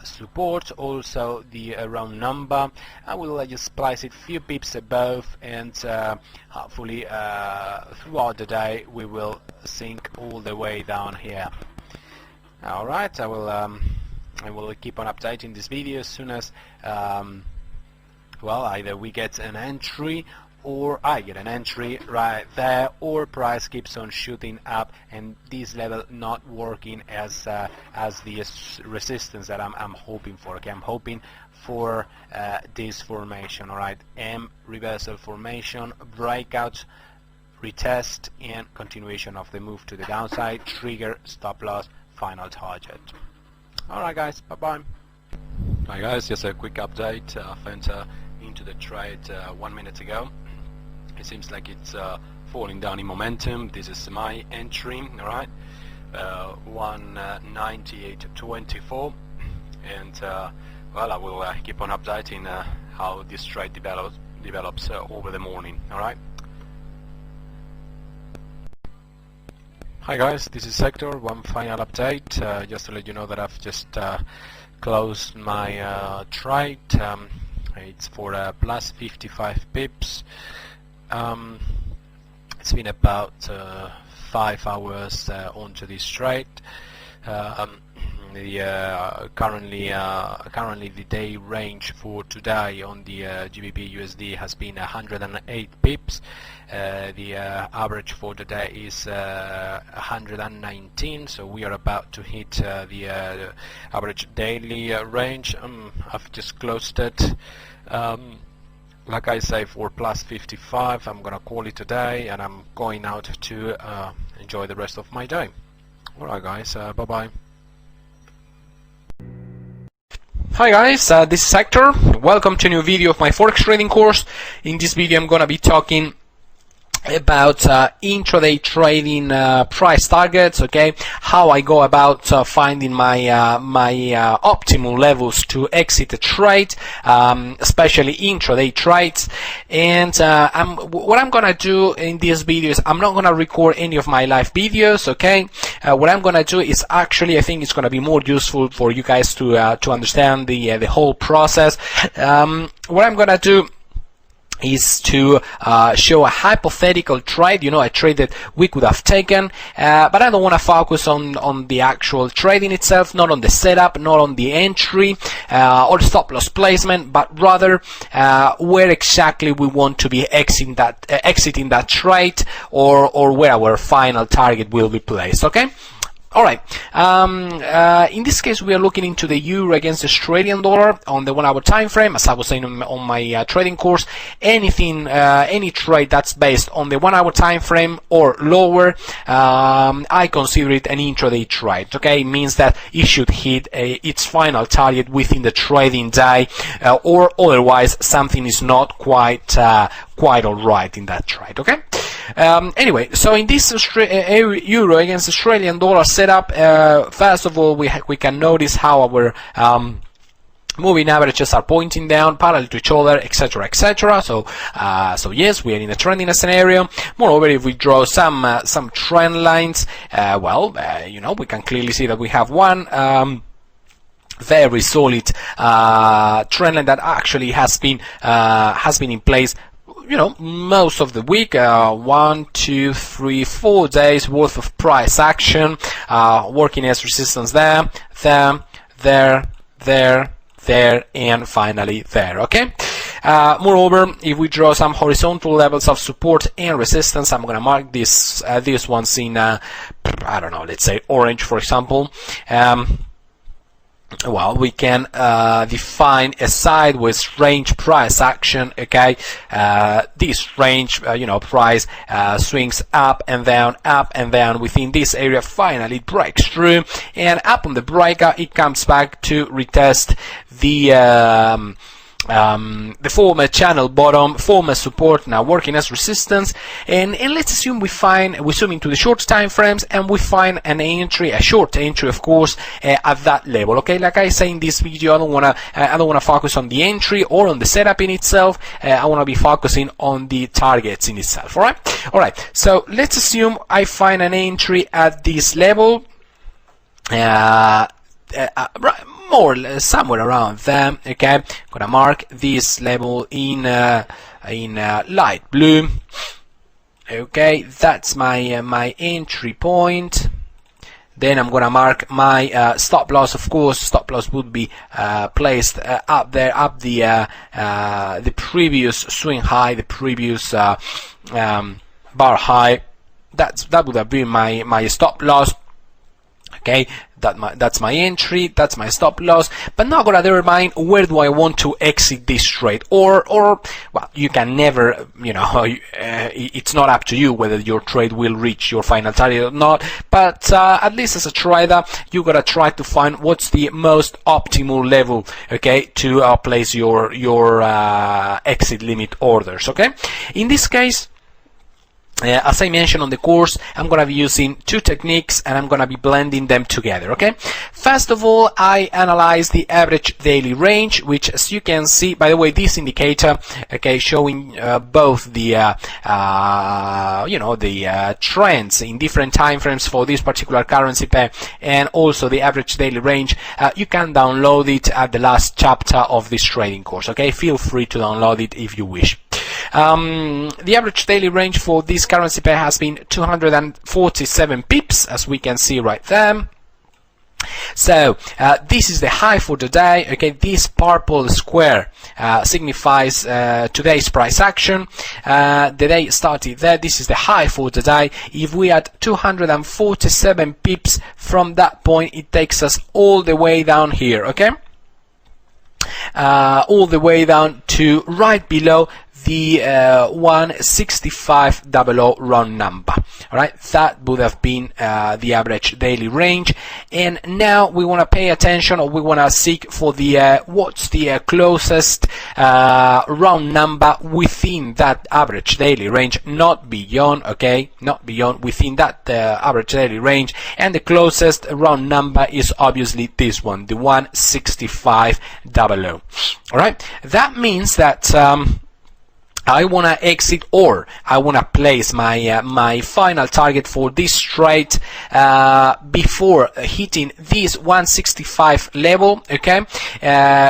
support. Also the round number, I will just place it few pips above, and hopefully throughout the day we will sink all the way down here. All right, I will keep on updating this video as soon as well, either we get an entry or I get an entry right there, or price keeps on shooting up and this level not working as the resistance that I'm hoping for. Okay, I'm hoping for this formation. All right, M reversal formation, breakout, retest, and continuation of the move to the downside, trigger, stop loss, final target. All right, guys, bye bye. Hi guys, just a quick update. I've entered into the trade 1 minute ago. It seems like it's falling down in momentum. This is my entry, all right, 198.24, and well, I will keep on updating how this trade develops over the morning. All right. Hi guys, this is Sector. One final update, just to let you know that I've just closed my trade. It's for plus 55 pips. It's been about 5 hours onto this trade. Currently the day range for today on the GBP USD has been 108 pips. The average for the day is 119, so we are about to hit the average daily range. I've just closed it. Like I say, for plus 55, I'm gonna call it today, and I'm going out to enjoy the rest of my day. Alright guys, bye bye. Hi guys, this is Sector. Welcome to a new video of my Forex trading course. In this video I'm gonna be talking about intraday trading price targets, okay, how I go about finding my optimal levels to exit a trade, especially intraday trades. And what I'm gonna do in this video is I'm not gonna record any of my live videos, okay. What I'm gonna do is actually, I think it's gonna be more useful for you guys to understand the whole process. What I'm gonna do is to show a hypothetical trade, you know, a trade that we could have taken, but I don't want to focus on the actual trading itself, not on the setup, not on the entry or stop loss placement, but rather where exactly we want to be exiting that trade, or where our final target will be placed. Okay. All right. In this case, we are looking into the euro against the Australian dollar on the 1 hour time frame. As I was saying on my trading course, anything, any trade that's based on the 1 hour time frame or lower, I consider it an intraday trade. Okay, it means that it should hit its final target within the trading day, or otherwise something is not quite all right in that trade. Okay. Anyway, so in this euro against Australian dollar setup, first of all, we can notice how our moving averages are pointing down parallel to each other, etc., etc. So yes, we are in a trending scenario. Moreover, if we draw some trend lines, you know, we can clearly see that we have one very solid trend line that actually has been in place, you know, most of the week. 1, 2, 3, 4 days worth of price action, working as resistance there, and finally there. Okay. Moreover, if we draw some horizontal levels of support and resistance, I'm going to mark these ones in I don't know, let's say orange, for example. Well, we can define a sideways range price action. Okay, this range, you know, price swings up and down within this area. Finally, it breaks through, and up on the breakout, it comes back to retest the former channel bottom, former support, now working as resistance, and let's assume we zoom into the short time frames and we find an entry, a short entry, of course, at that level. Okay, like I say in this video, I don't wanna focus on the entry or on the setup in itself. I wanna be focusing on the targets in itself. All right. So let's assume I find an entry at this level. More or less somewhere around there. Okay, I'm gonna mark this level in light blue. Okay, that's my entry point. Then I'm gonna mark my stop loss. Of course, stop loss would be placed up there, up the previous swing high, the previous bar high. That would have been my stop loss. Okay, that's my entry, that's my stop loss. But now I'm gonna determine where do I want to exit this trade, or well, you can never, you know, it's not up to you whether your trade will reach your final target or not. But at least as a trader, you gotta try to find what's the most optimal level, okay, to place your exit limit orders. Okay, in this case, as I mentioned on the course, I'm going to be using two techniques and I'm going to be blending them together. Okay, first of all, I analyze the average daily range, which, as you can see, by the way, this indicator, okay, showing both the you know, the trends in different time frames for this particular currency pair, and also the average daily range. You can download it at the last chapter of this trading course. Okay, feel free to download it if you wish. The average daily range for this currency pair has been 247 pips, as we can see right there. So this is the high for the day. Okay, this purple square signifies today's price action. The day started there. This is the high for the day. If we add 247 pips from that point, it takes us all the way down here. Okay, all the way down to right below the 165.00 round number. All right, that would have been the average daily range. And now we want to pay attention, or we want to seek for the what's the closest round number within that average daily range, not beyond. Okay, not beyond, within that average daily range. And the closest round number is obviously this one, the 165.00. All right, that means that I want to exit, or I want to place my my final target for this trade before hitting this 165 level, okay,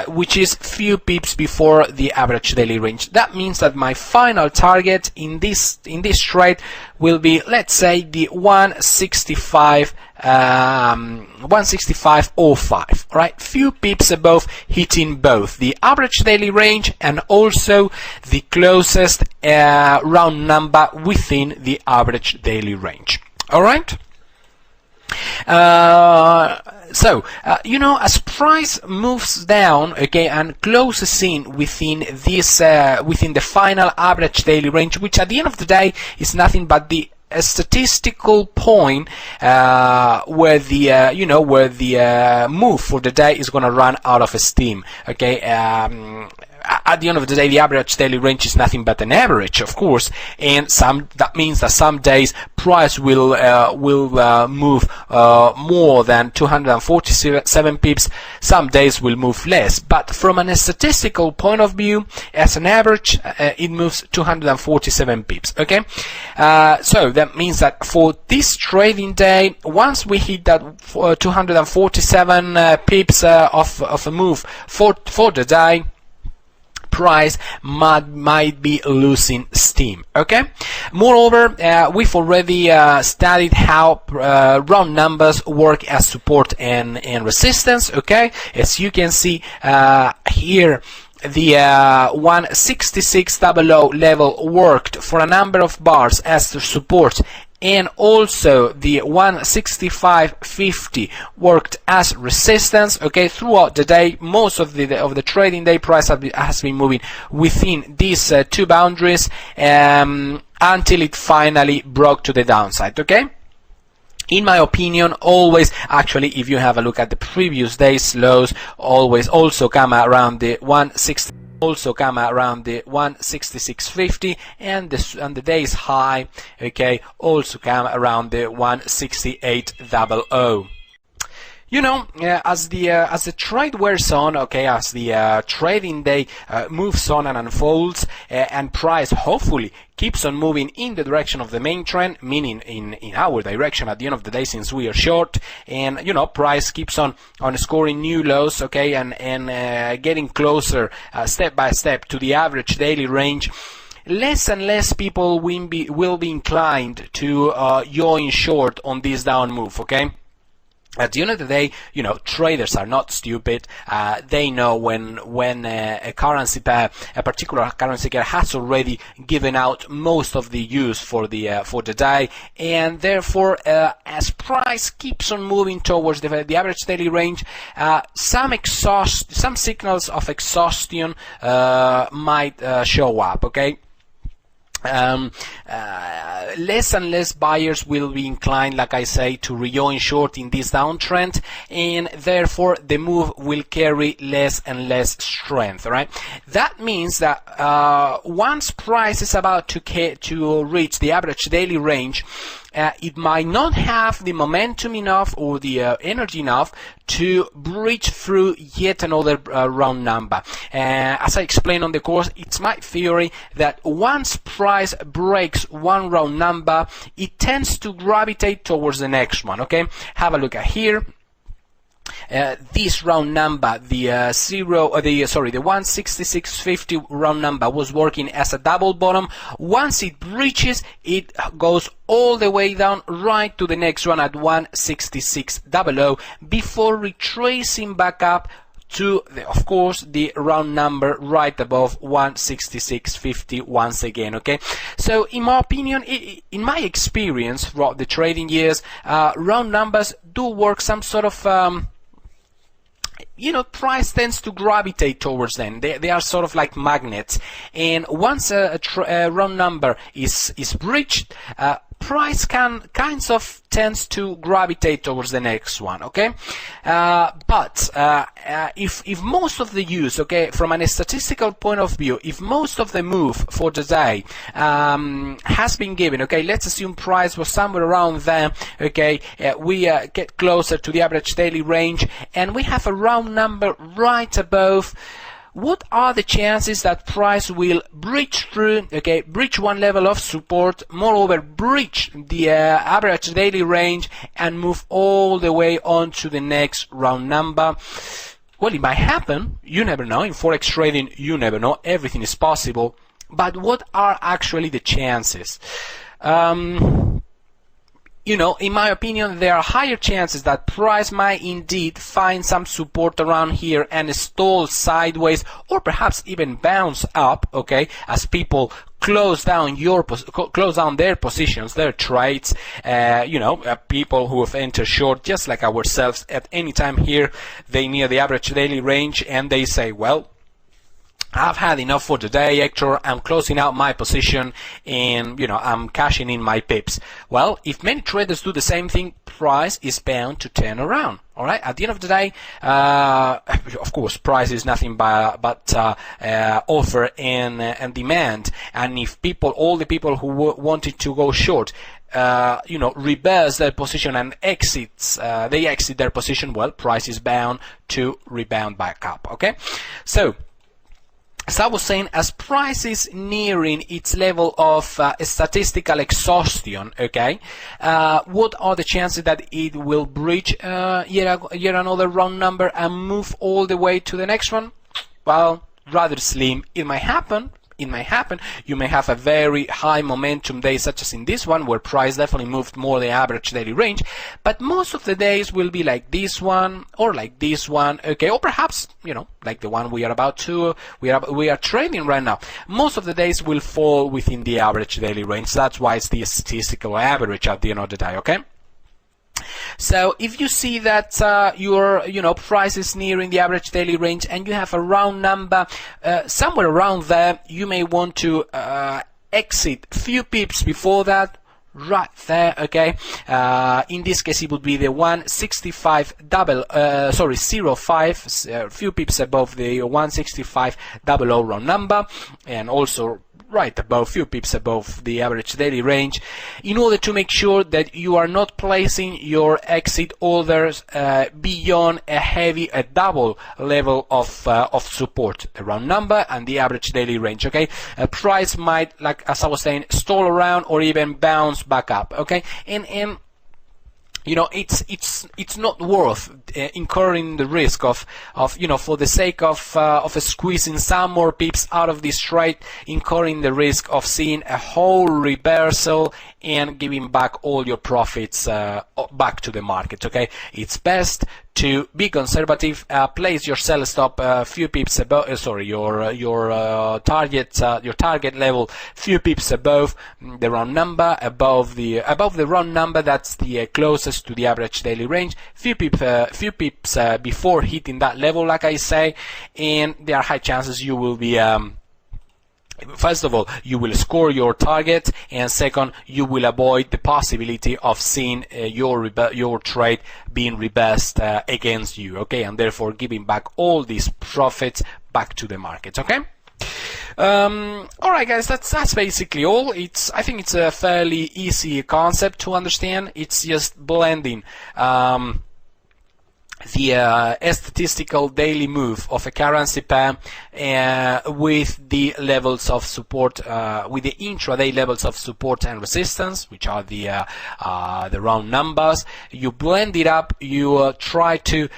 which is few pips before the average daily range. That means that my final target in this trade will be, let's say, the 165.05. Right, few pips above, hitting both the average daily range and also the closest round number within the average daily range. All right. As price moves down, okay, and closes in within this, within the final average daily range, which at the end of the day is nothing but the statistical point where the move for the day is going to run out of steam. Okay. At the end of the day, the average daily range is nothing but an average, of course, and that means that some days price will move more than 247 pips. Some days will move less, but from a statistical point of view, as an average, it moves 247 pips. Okay, so that means that for this trading day, once we hit that 247 pips of a move for the day, price might be losing steam. Okay. Moreover, we've already studied how round numbers work as support and resistance. Okay, as you can see here, the 166.00 level worked for a number of bars as the support, and also the 165.50 worked as resistance. Okay, throughout the day, most of the trading day, price has been moving within these two boundaries until it finally broke to the downside. Okay. In my opinion, always, actually, if you have a look at the previous day's lows, always also come around the 166.50, and the day's high, okay, also come around the 168.00. As the trade wears on, okay, as the trading day moves on and unfolds, and price hopefully keeps on moving in the direction of the main trend, meaning in our direction at the end of the day, since we are short, and price keeps on scoring new lows, okay, and getting closer step by step to the average daily range. Less and less people will be inclined to join short on this down move. Okay. At the end of the day, traders are not stupid. They know when a particular currency pair has already given out most of the use for the day, and therefore, as price keeps on moving towards the average daily range, some signals of exhaustion might show up. Okay. Less and less buyers will be inclined, like I say, to rejoin short in this downtrend, and therefore the move will carry less and less strength. Right? That means that once price is about to reach the average daily range, it might not have the momentum enough or the energy enough to breach through yet another round number. As I explained on the course, it's my theory that once price breaks one round number, it tends to gravitate towards the next one. Okay, have a look at here. This round number, the 166.50 round number, was working as a double bottom. Once it breaches, it goes all the way down right to the next one at 166.00 before retracing back up to, of course, the round number right above 166.50 once again. Okay, so in my opinion, in my experience throughout the trading years, round numbers do work some sort of price tends to gravitate towards them. They are sort of like magnets, and once a round number is breached, price kinds of tends to gravitate towards the next one. Okay, but if most of the use, okay, from a statistical point of view, if most of the move for the day has been given, okay, let's assume price was somewhere around there, okay, we get closer to the average daily range, and we have a round number right above. What are the chances that price will breach through, okay, breach one level of support, moreover breach the average daily range, and move all the way on to the next round number? Well, it might happen. You never know. In forex trading, you never know. Everything is possible. But what are actually the chances? you know, in my opinion, there are higher chances that price might indeed find some support around here and stall sideways, or perhaps even bounce up, okay, as people close down their positions, their trades. You know, people who have entered short, just like ourselves, at any time here, they near the average daily range, and they say, well, I've had enough for today, Hector. I'm closing out my position and, you know, I'm cashing in my pips. Well, if many traders do the same thing, price is bound to turn around. All right. At the end of the day, of course, price is nothing but offer and demand. And if all the people who wanted to go short, you know, reverse their position and they exit their position, well, price is bound to rebound back up. Okay. So, as I was saying, as price is nearing its level of statistical exhaustion, okay, what are the chances that it will breach yet another round number and move all the way to the next one? Well, rather slim. It might happen. It might happen. You may have a very high momentum day, such as in this one, where price definitely moved more than average daily range. But most of the days will be like this one or like this one, okay, or perhaps, you know, like the one we are trading right now. Most of the days will fall within the average daily range. That's why it's the statistical average at the end of the day, okay? So if you see that your price is nearing the average daily range and you have a round number somewhere around there, you may want to exit a few pips before that, right there, okay. In this case it would be the 165.05, a few pips above the 165.00 round number, and also right above, few pips above the average daily range, in order to make sure that you are not placing your exit orders beyond a double level of support, the round number and the average daily range, okay. Price might, like as I was saying, stall around or even bounce back up, okay. And you know, it's not worth incurring the risk of you know, for the sake of squeezing some more pips out of this trade, incurring the risk of seeing a whole reversal and giving back all your profits back to the market, okay. It's best to be conservative, place your sell stop a few pips above, your target level few pips above the round number, above the round number that's the closest to the average daily range, few pips before hitting that level, like I say, and there are high chances you will be first of all, you will score your target, and second, you will avoid the possibility of seeing your trade being reversed against you, okay, and therefore giving back all these profits back to the market, okay. Alright guys, that's basically all. I think it's a fairly easy concept to understand. It's just blending the statistical daily move of a currency pair with the levels of support, with the intraday levels of support and resistance, which are the round numbers. You blend it up, you try to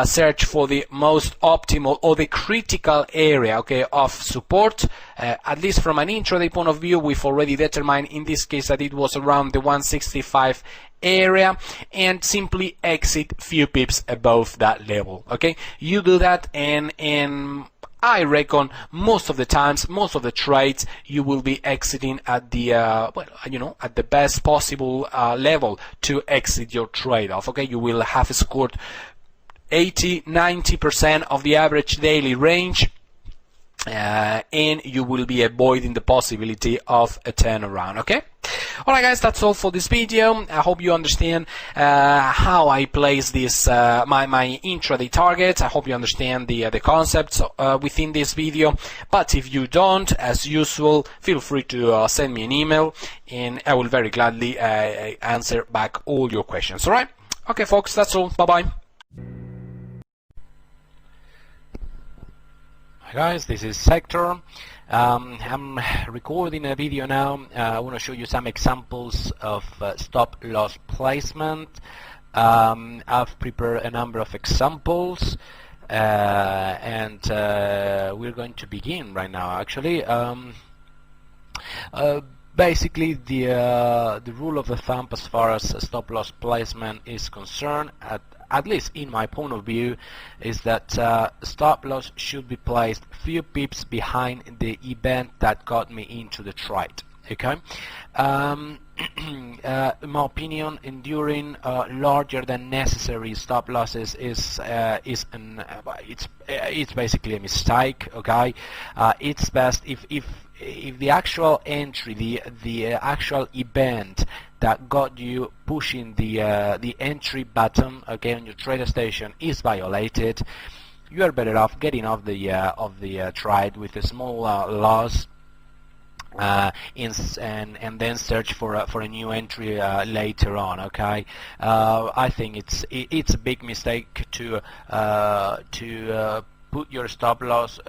search for the most optimal or the critical area, okay, of support. At least from an intraday point of view, we've already determined in this case that it was around the 165 area, and simply exit few pips above that level, okay. You do that, and I reckon most of the times, most of the trades, you will be exiting at the well, you know, at the best possible level to exit your trade off, okay. You will have scored 80-90% of the average daily range, and you will be avoiding the possibility of a turnaround, okay. Alright guys, that's all for this video. I hope you understand how I place this my intraday targets. I hope you understand the concepts within this video, but if you don't, as usual, feel free to send me an email and I will very gladly answer back all your questions. Alright, okay folks, that's all. Bye bye. Hi guys, this is Hector. I'm recording a video now. I want to show you some examples of stop loss placement. I've prepared a number of examples, and we're going to begin right now, actually. basically the rule of the thumb as far as stop loss placement is concerned, at least in my point of view, is that stop loss should be placed few pips behind the event that got me into the trade. Okay, in my opinion, enduring larger than necessary stop losses it's basically a mistake. Okay, it's best if the actual entry, the actual event that got you pushing the entry button, okay, on your trader station is violated, you are better off getting off the trade with a small loss. And then search for a new entry later on. Okay, I think it's a big mistake to put your stop loss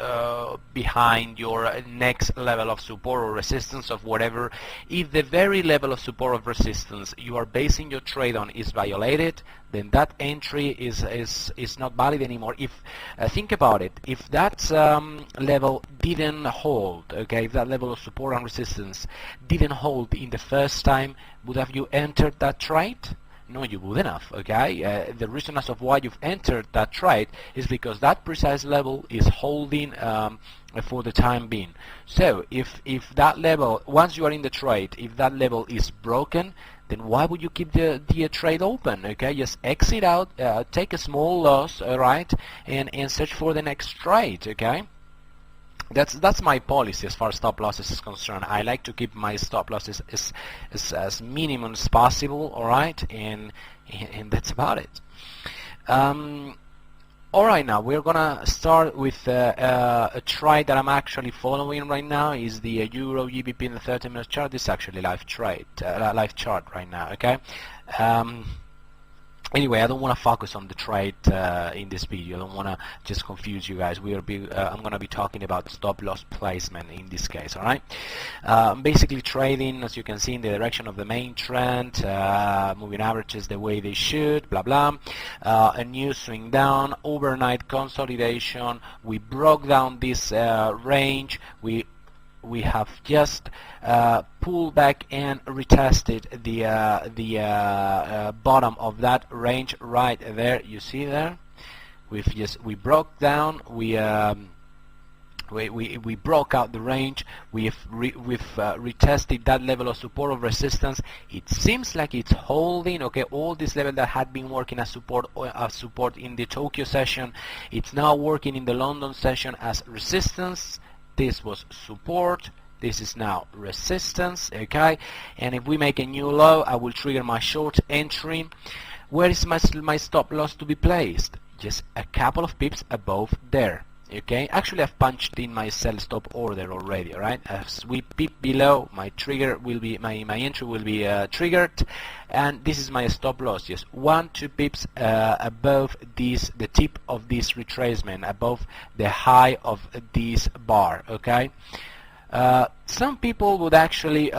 behind your next level of support or resistance of whatever. If the very level of support or resistance you are basing your trade on is violated, then that entry is not valid anymore. If think about it, if that level didn't hold, okay, if that level of support and resistance didn't hold in the first time, would have you entered that trade? No, you wouldn't have. Okay, the reason as of why you've entered that trade is because that precise level is holding for the time being. So if that level, once you are in the trade, if that level is broken, then why would you keep the trade open? Okay, just exit out, take a small loss, right, and search for the next trade. Okay. That's my policy as far as stop losses is concerned. I like to keep my stop losses as minimum as possible, all right, and that's about it. All right, now we're gonna start with a trade that I'm actually following right now. Is the Euro GBP in the 30-minute chart. This is actually live chart right now. Okay. Anyway, I don't want to focus on the trade in this video. I don't want to just confuse you guys. I'm going to be talking about stop loss placement in this case, all right? Basically trading, as you can see, in the direction of the main trend, moving averages the way they should, blah, blah. A new swing down, overnight consolidation. We broke down this range. We have just pulled back and retested the bottom of that range right there. You see there? We broke down. We broke out the range. We've retested that level of support or resistance. It seems like it's holding. Okay, all this level that had been working as support in the Tokyo session, it's now working in the London session as resistance. This was support, this is now resistance, okay, and if we make a new low, I will trigger my short entry. Where is my stop loss to be placed? Just a couple of pips above there, okay. Actually, I've punched in my sell stop order already, right? As we pip below, my trigger will be my entry will be triggered, and this is my stop loss, just 1-2 pips above the tip of this retracement, above the high of this bar, okay. Some people would actually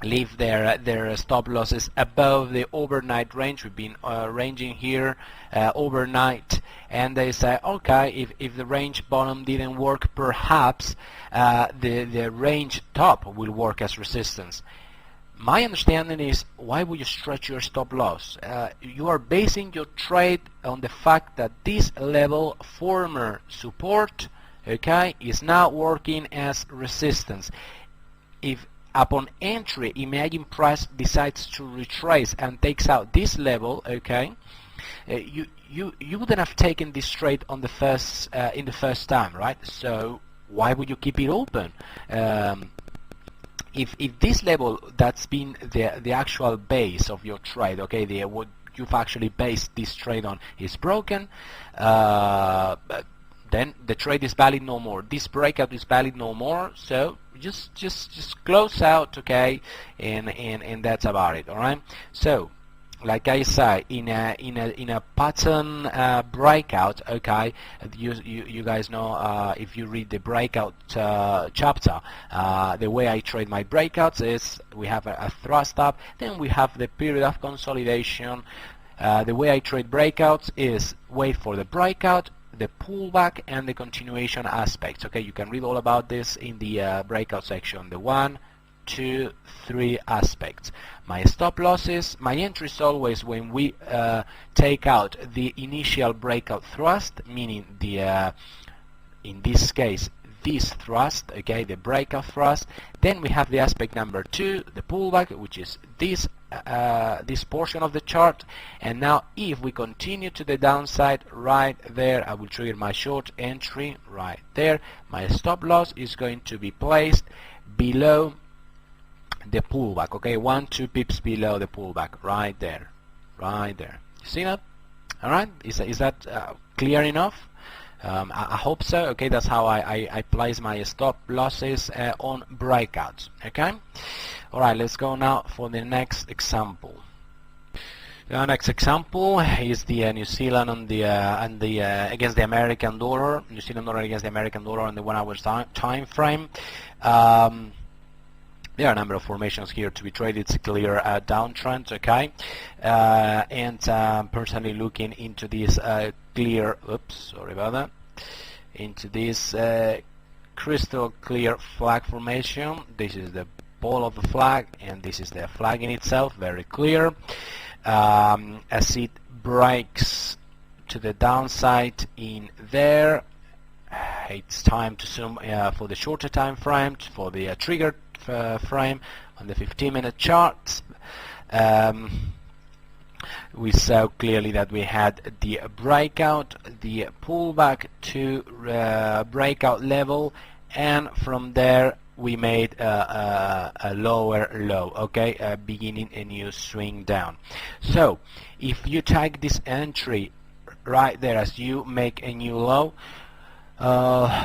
leave their stop losses above the overnight range. We've been ranging here overnight, and they say, okay, if the range bottom didn't work, perhaps the range top will work as resistance. My understanding is, why would you stretch your stop loss? You are basing your trade on the fact that this level, former support, okay, is now working as resistance. If upon entry, imagine price decides to retrace and takes out this level, okay, you wouldn't have taken this trade on the first in the first time, right? So why would you keep it open? If this level that's been the actual base of your trade, okay, what you've actually based this trade on is broken, then the trade is valid no more. This breakout is valid no more. So just close out, okay, and that's about it. All right. So, like I said, in a pattern breakout, okay, you guys know, if you read the breakout chapter, the way I trade my breakouts is we have a thrust up, then we have the period of consolidation. The way I trade breakouts is wait for the breakout, the pullback, and the continuation aspects. Okay, you can read all about this in the breakout section. The 1, 2, 3 aspects. My stop losses, my entry is always when we take out the initial breakout thrust, meaning the in this case this thrust, okay, the breakout thrust. Then we have the aspect number 2, the pullback, which is this this portion of the chart. And now if we continue to the downside, right there I will trigger my short entry right there. My stop loss is going to be placed below the pullback, okay, 1-2 pips below the pullback, right there. You see that? All right, is that clear enough? I hope so. Okay, that's how I place my stop losses on breakouts. Okay, all right, let's go now for the next example. The next example is the New Zealand on the against the American dollar. New Zealand dollar against the American dollar on the 1 hour time frame. There are a number of formations here to be traded. It's a clear downtrend, okay? And personally looking into this clear, into this crystal clear flag formation. This is the ball of the flag, and this is the flag in itself, very clear. As it breaks to the downside in there, it's time to zoom for the shorter time frame, for the trigger frame on the 15-minute chart. We saw clearly that we had the breakout, the pullback to breakout level, and from there we made a lower low, okay, beginning a new swing down. So if you tag this entry right there as you make a new low,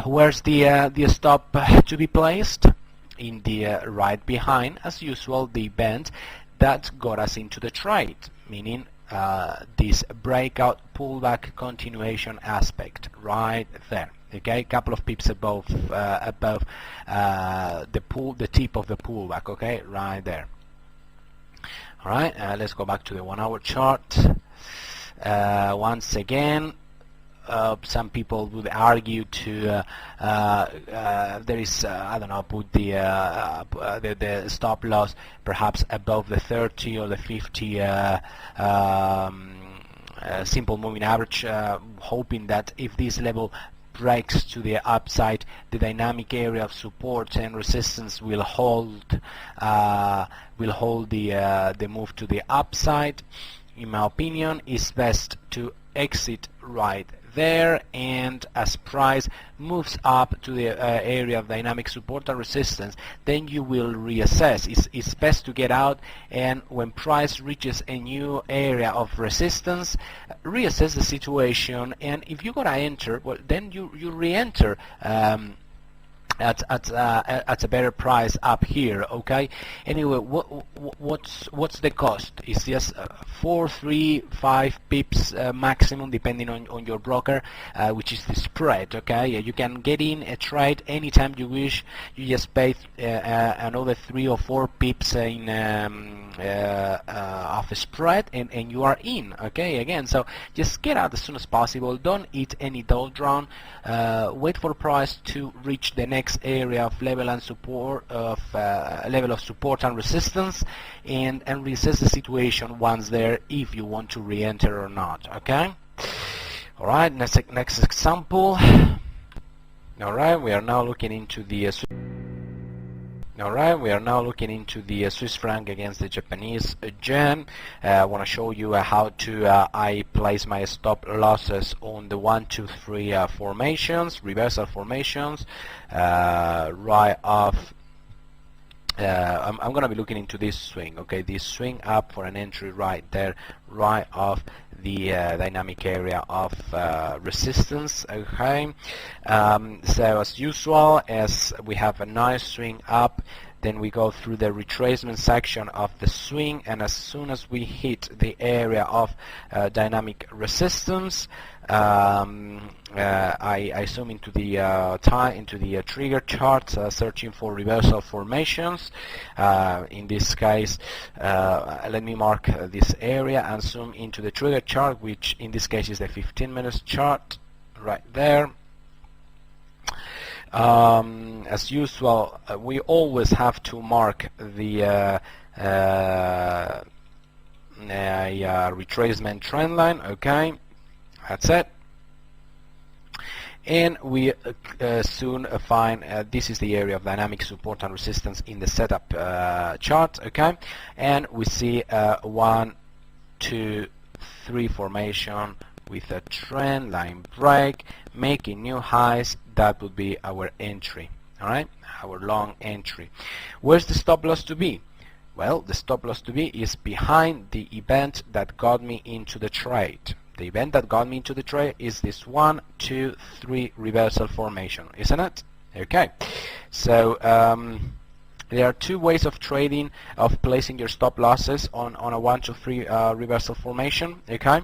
where's the stop to be placed? In the right behind, as usual, the band that got us into the trade, meaning this breakout pullback continuation aspect right there. Okay, a couple of pips above the tip of the pullback. Okay, right there. All right, let's go back to the 1 hour chart once again. Some people would argue to there is I don't know, put the stop loss perhaps above the 30 or the 50 simple moving average, hoping that if this level breaks to the upside, the dynamic area of support and resistance will hold the move to the upside. In my opinion, it's best to exit right there, and as price moves up to the area of dynamic support and resistance, then you will reassess. It's best to get out, and when price reaches a new area of resistance, reassess the situation, and if you're gonna enter, well, then you re-enter at a better price up here. Okay, anyway, what's the cost? It's just 4, 3, 5 pips maximum, depending on your broker, which is the spread. Okay, you can get in a trade anytime you wish. You just pay another 3 or 4 pips in of a spread, and you are in. Okay, again, so just get out as soon as possible. Don't eat any doldrum. Wait for price to reach the next area of level and support level of support and resistance, and reassess the situation once there, if you want to re-enter or not. Okay, all right, next example. All right, we are now looking into the Swiss franc against the Japanese yen. I want to show you how to I place my stop losses on the 1, 2, 3 formations, reversal formations, right off. I'm going to be looking into this swing. Okay, this swing up for an entry right there, right off the dynamic area of resistance. Okay, so as usual, as we have a nice swing up, then we go through the retracement section of the swing, and as soon as we hit the area of dynamic resistance, I zoom into the trigger chart, searching for reversal formations. In this case, let me mark this area and zoom into the trigger chart, which in this case is the 15 minutes chart right there. As usual, we always have to mark the retracement trend line. Okay, that's it. And we soon find this is the area of dynamic support and resistance in the setup chart. Okay, and we see 1, 2, 3 formation with a trend line break, making new highs. That would be our entry. All right, our long entry. Where's the stop loss to be? Well, the stop loss to be is behind the event that got me into the trade. The event that got me into the trade is this 1, 2, 3 reversal formation, isn't it? Okay, so there are two ways of trading, of placing your stop losses on a 1, 2, 3 reversal formation. Okay,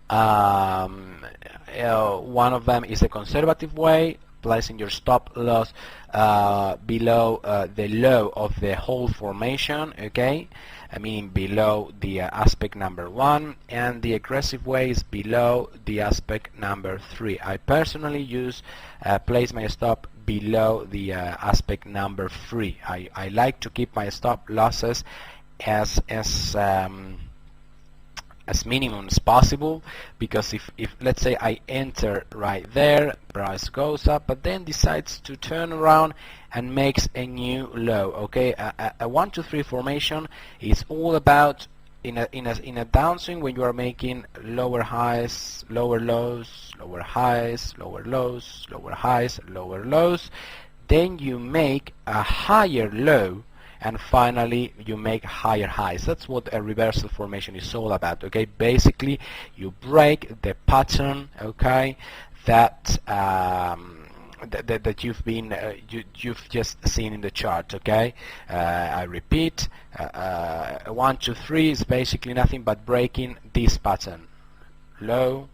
one of them is a conservative way, placing your stop loss below the low of the whole formation. Okay, meaning below the aspect number 1, and the aggressive way is below the aspect number 3. I personally place my stop below the aspect number 3. I like to keep my stop losses as minimum as possible, because if let's say I enter right there, price goes up, but then decides to turn around and makes a new low. Okay, a 1, 2, 3 formation is all about in a downswing, when you are making lower highs, lower lows, lower highs, lower lows, lower highs, lower lows, then you make a higher low, and finally you make higher highs. That's what a reversal formation is all about. Okay, basically you break the pattern, okay, that that you've been you've just seen in the chart. Okay, I repeat, 1, 2, 3 is basically nothing but breaking this pattern: low,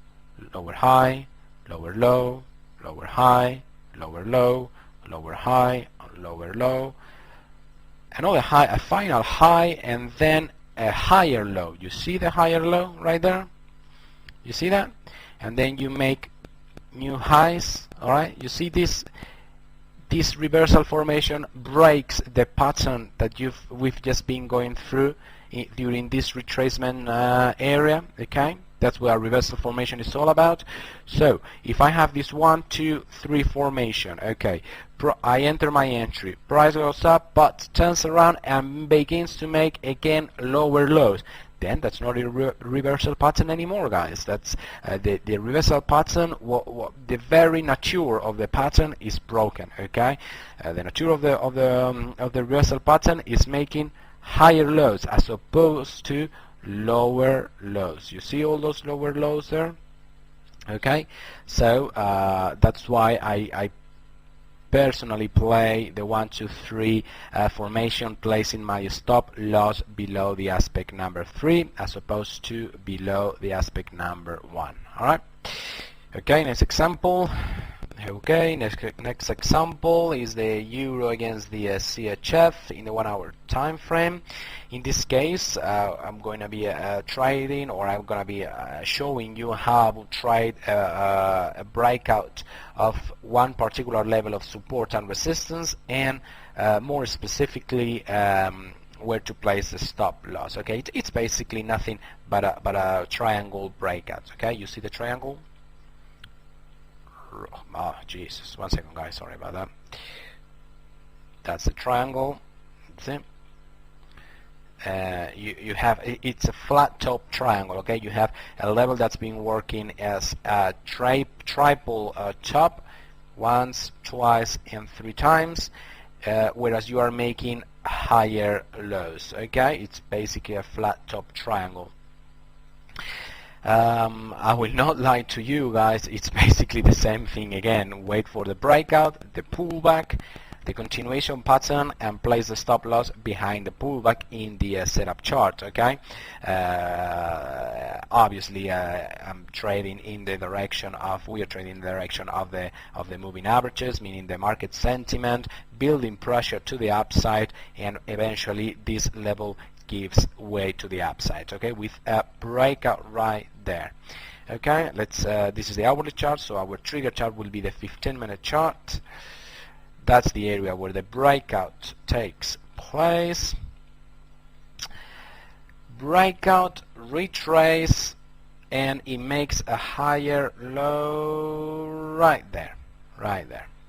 lower high, lower low, lower high, lower low, lower high, lower low, another high, a final high, and then a higher low. You see the higher low right there? You see that? And then you make new highs. All right, you see this reversal formation breaks the pattern that we've just been going through during this retracement area. Okay, that's what a reversal formation is all about. So if I have this 1, 2, 3 formation, okay, I enter my entry, price goes up but turns around and begins to make again lower lows, then that's not a reversal pattern anymore, guys. That's the reversal pattern. The very nature of the pattern is broken. Okay, the nature of the reversal pattern is making higher lows as opposed to lower lows. You see all those lower lows there? Okay, so that's why I personally play the 1, 2, 3 formation, placing my stop loss below the aspect number 3 as opposed to below the aspect number 1. Alright, okay, next example. Okay, next example is the euro against the CHF in the 1 hour time frame. In this case, I'm going to be trading, or I'm going to be showing you how to trade a breakout of one particular level of support and resistance, and more specifically where to place the stop loss. Okay, it's basically nothing but a triangle breakout. Okay, you see the triangle? Oh, Jesus, 1 second, guys, sorry about that. That's the triangle. See? You have, it's a flat top triangle. Okay, you have a level that's been working as a triple top, once, twice, and 3 times, whereas you are making higher lows. Okay, it's basically a flat top triangle. I will not lie to you, guys, it's basically the same thing again. Wait for the breakout, the pullback, the continuation pattern, and place the stop loss behind the pullback in the setup chart. Okay, obviously I'm trading in the direction of, we are trading in the direction of the moving averages, meaning the market sentiment building pressure to the upside, and eventually this level gives way to the upside. Okay, with a breakout right there. Okay, let's. This is the hourly chart, so our trigger chart will be the 15-minute chart. That's the area where the breakout takes place. Breakout, retrace, and it makes a higher low right there.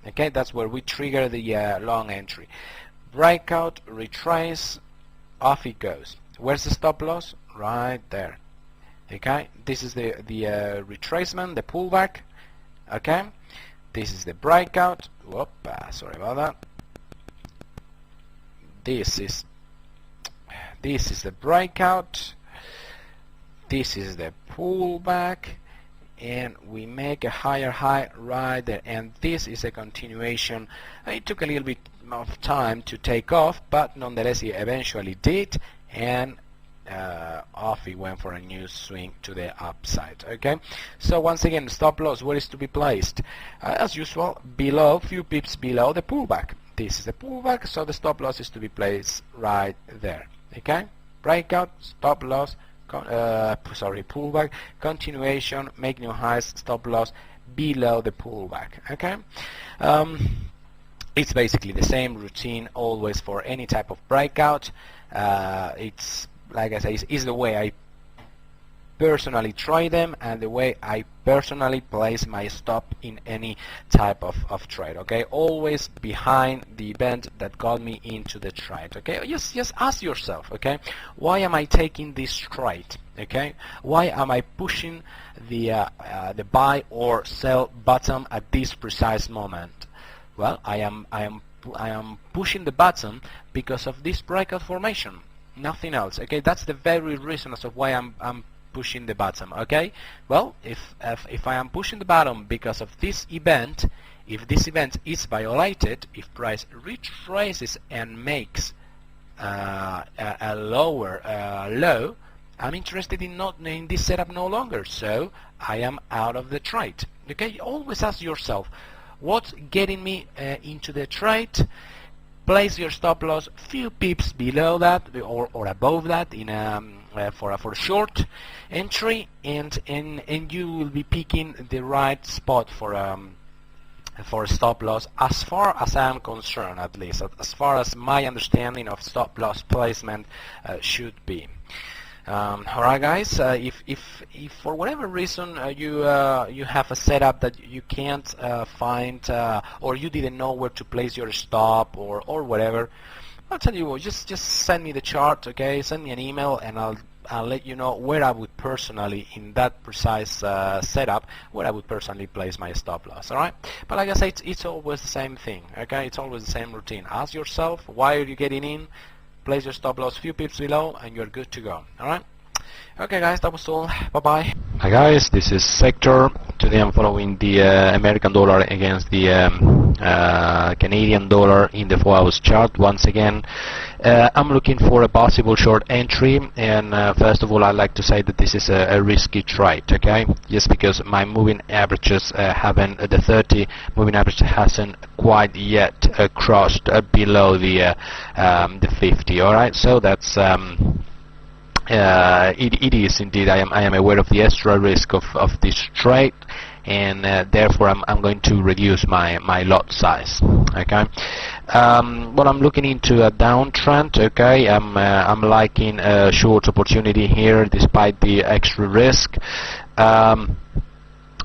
Okay, that's where we trigger the long entry. Breakout, retrace, off it goes. Where's the stop loss? Right there. Okay, this is the retracement, the pullback. Okay, this is the breakout. Whoop, sorry about that. This is the breakout. This is the pullback, and we make a higher high right there, and this is a continuation. It took a little bit of time to take off, but nonetheless it eventually did, and off it went for a new swing to the upside. Okay, so once again, the stop loss, where is to be placed? As usual, below, few pips below the pullback. This is the pullback, so the stop loss is to be placed right there. Okay, breakout, stop loss, pullback, continuation, make new highs, stop loss below the pullback. Okay, it's basically the same routine always for any type of breakout. It's, like I say, is the way I personally try them, and the way I personally place my stop in any type of trade. Okay, always behind the event that got me into the trade. Okay, just ask yourself, okay, why am I taking this trade? Okay, why am I pushing the buy or sell button at this precise moment? Well, I am pushing the button because of this breakout formation, nothing else. Okay, that's the very reason as of why I'm pushing the bottom. Okay, well, if I am pushing the bottom because of this event, if this event is violated, if price retraces and makes a lower low, I'm interested in this setup no longer, so I am out of the trade. Okay, always ask yourself, what's getting me into the trade? Place your stop loss few pips below that or above that in for a short entry, and you will be picking the right spot for a stop loss, as far as I am concerned, at least as far as my understanding of stop loss placement should be. Alright guys, if for whatever reason you have a setup that you can't find, or you didn't know where to place your stop or whatever, I'll tell you what, just send me the chart, okay, send me an email, and I'll let you know where I would personally, in that precise setup, where I would personally place my stop loss. Alright, but like I say, it's always the same thing. Okay, it's always the same routine. Ask yourself, why are you getting in? Place your stop loss few pips below, and you're good to go. Alright, okay guys, that was all. Bye bye. Hi guys, this is Sector. Today I'm following the American dollar against the Canadian dollar in the 4-hour chart. Once again, I'm looking for a possible short entry, and first of all, I'd like to say that this is a risky trade, okay? Just because my moving averages haven't, the 30 moving average hasn't quite yet crossed below the 50. All right, so that's it is indeed. I am aware of the extra risk of this trade, and therefore I'm going to reduce my lot size. Okay, but I'm looking into a downtrend. Okay, I'm liking a short opportunity here despite the extra risk.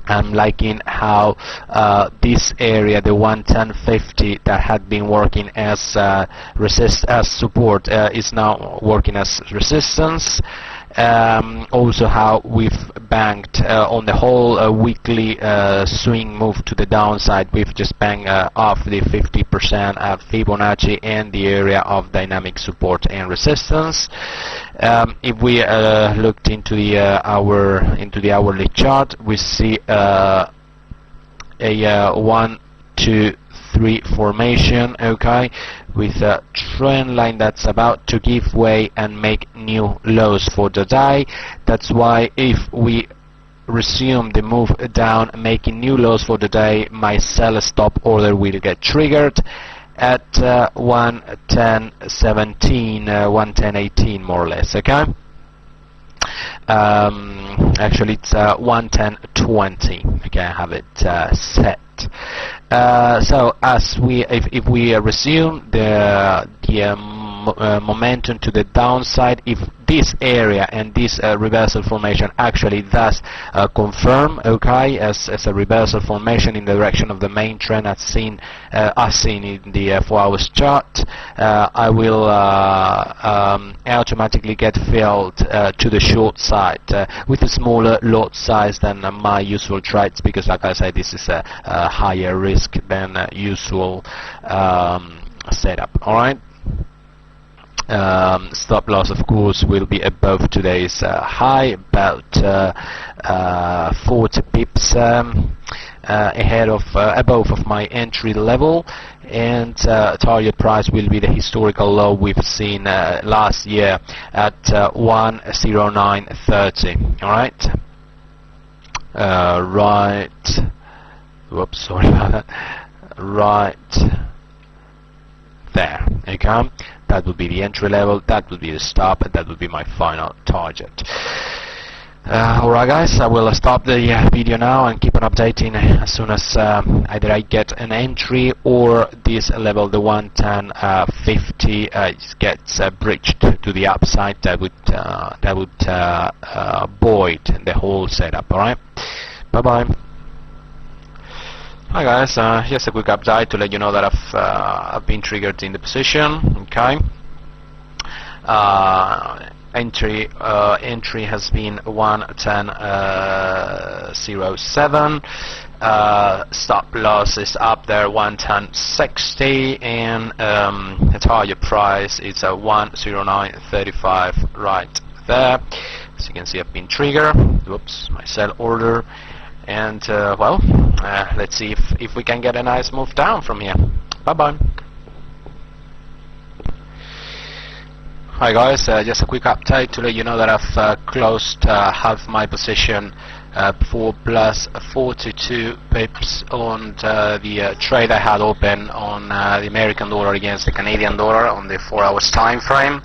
I'm liking how this area, the 110.50 that had been working as support, is now working as resistance. Also how we've banked on the whole weekly swing move to the downside. We've just banked off the 50% at Fibonacci and the area of dynamic support and resistance. If we looked into the hourly chart, we see a 1, 2, 3 formation, okay, with a trend line that's about to give way and make new lows for the day. That's why if we resume the move down, making new lows for the day, my sell stop order will get triggered at 110.17, 110.18 more or less, okay? Actually, it's 110.20. Okay, I have it set. So as if we resume the momentum to the downside, if this area and this reversal formation actually does confirm, okay, as a reversal formation in the direction of the main trend as seen in the 4 hours chart, I will automatically get filled to the short side with a smaller lot size than my usual trades, because like I said, this is a higher risk than usual setup. Alright. Stop loss, of course, will be above today's high, about 40 pips ahead of above of my entry level, and target price will be the historical low we've seen last year at 109.30. All right. Right. Whoops, sorry about that. Right there. Okay. That would be the entry level, that would be the stop, and that would be my final target. Alright guys, I will stop the video now and keep on updating as soon as either I get an entry or this level, the 110.50, gets breached to the upside. That would void the whole setup. Alright, bye bye. Hi guys, just a quick update to let you know that I've been triggered in the position. Okay, entry has been 110.07. Stop loss is up there 110.60, and the target price is 109.35 right there. As you can see, I've been triggered. Whoops, my sell order. And well, let's see if we can get a nice move down from here. Bye bye. Hi guys, just a quick update to let you know that I've closed half my position for plus 42 pips on the trade I had open on the American dollar against the Canadian dollar on the 4 hours time frame.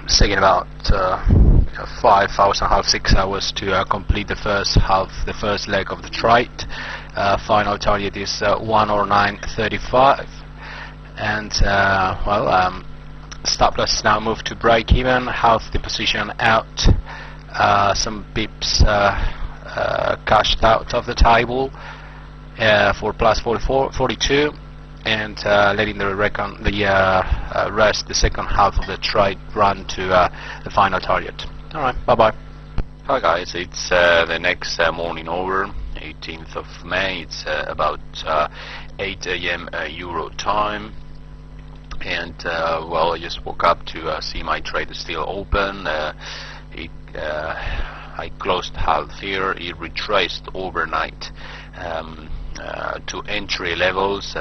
It's taking about 5 hours and a half, 6 hours to complete the first leg of the trade. Final target is 109.35, and well, stop loss now moved to break even. Half the position out, some pips cashed out of the table for plus 42. And letting the rest, the second half of the trade, run to the final target. Alright, bye bye. Hi guys, it's the next morning over, 18th of May. It's about 8 AM Euro time, and well, I just woke up to see my trade is still open. I closed half here. It retraced overnight to entry levels,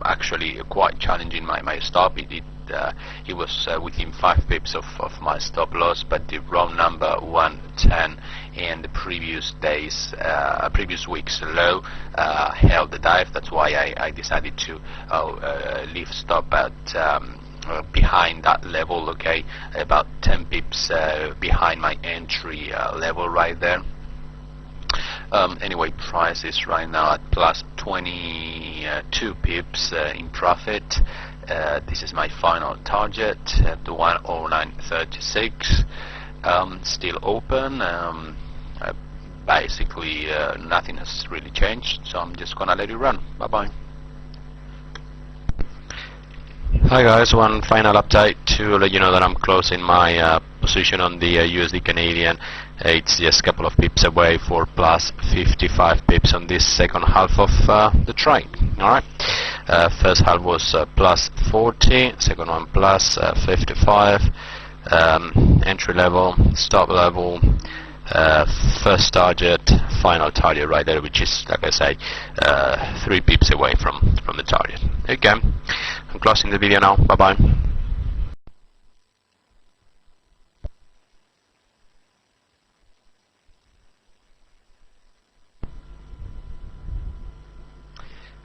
actually quite challenging my stop. It was within 5 pips of my stop loss, but the round number 110 and the previous week's low held the dive. That's why I decided to leave stop at behind that level. Okay, about 10 pips behind my entry level right there. Anyway, price is right now at plus 22 pips in profit. This is my final target at the 109.36. Still open. Basically, nothing has really changed, so I'm just gonna let it run. Bye bye. Hi guys, one final update to let you know that I'm closing my position on the USD Canadian. It's just a couple of pips away for plus 55 pips on this second half of the trade. Alright, first half was plus 40, second one plus 55. Entry level, stop level, first target, final target right there, which is, like I say, 3 pips away from the target. Okay, I'm closing the video now. Bye bye.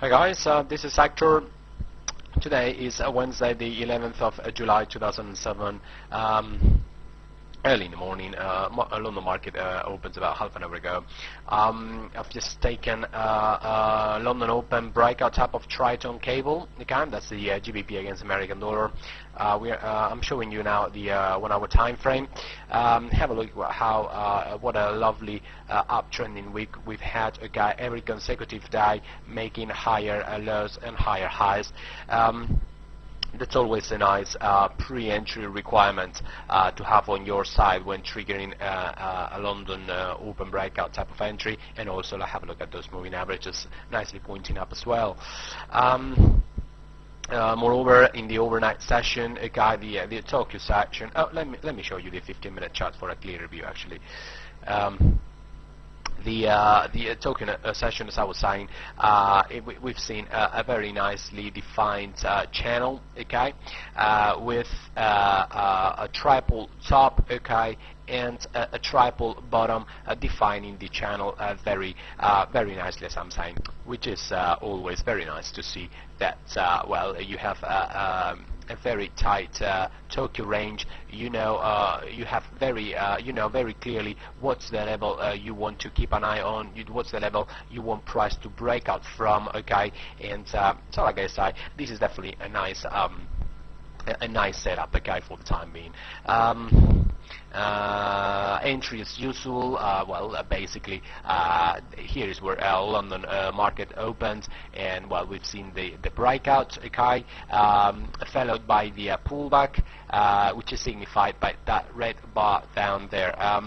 Hi guys, this is Hector. Today is Wednesday, the 11th of July 2007. Early in the morning, London market opens about half an hour ago. I've just taken London Open breakout type of Triton cable. Okay, that's the GBP against American dollar. I'm showing you now the 1 hour time frame. Have a look at how what a lovely uptrending week we've had. Okay, every consecutive day making higher lows and higher highs. That's always a nice pre-entry requirement to have on your side when triggering a London open breakout type of entry, and also have a look at those moving averages, nicely pointing up as well. Moreover, in the overnight session, the Tokyo session. Oh, let me show you the 15-minute chart for a clearer view, actually. The token session, as I was saying, we've seen a very nicely defined channel, okay, with a triple top, okay, and a triple bottom defining the channel very nicely, as I'm saying, which is always very nice to see that, well, you have a very tight Tokyo range. You have you know very clearly what's the level you want to keep an eye on, what's the level you want price to break out from, okay, and so like I say, this is definitely a nice setup, okay, for the time being. Entry as usual. Well, basically, here is where London market opened, and well, we've seen the breakout, okay, followed by the pullback, which is signified by that red bar down there. I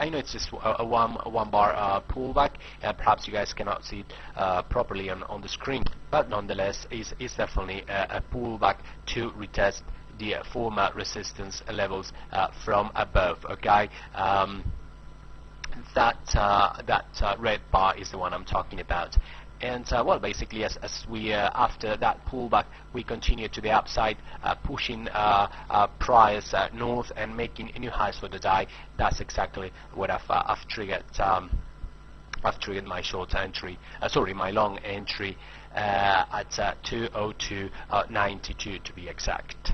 know it's just a one bar pullback, and perhaps you guys cannot see it properly on the screen, but nonetheless, it's definitely a pullback to retest the former resistance levels from above, okay. That red bar is the one I'm talking about. And well, basically, as we after that pullback, we continue to the upside, pushing price north and making new highs for the day. That's exactly what I've triggered. I've triggered my short entry, my long entry at 202.92 to be exact.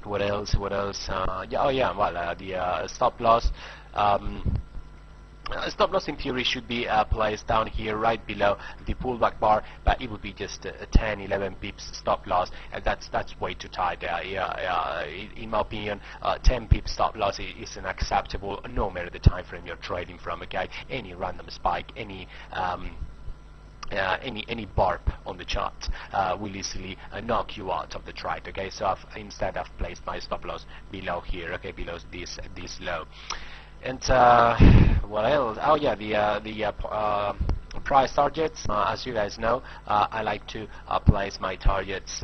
What else? Well, the stop loss. Stop loss in theory should be placed down here right below the pullback bar, but it would be just 10-11 pips stop loss, and that's way too tight. In my opinion, 10 pips stop loss is unacceptable no matter the time frame you're trading from, okay. Any random spike, any barp on the chart will easily knock you out of the trade, okay. So instead I've placed my stop loss below here, okay, below this low. And what else? Oh yeah, the price targets. As you guys know, I like to place my targets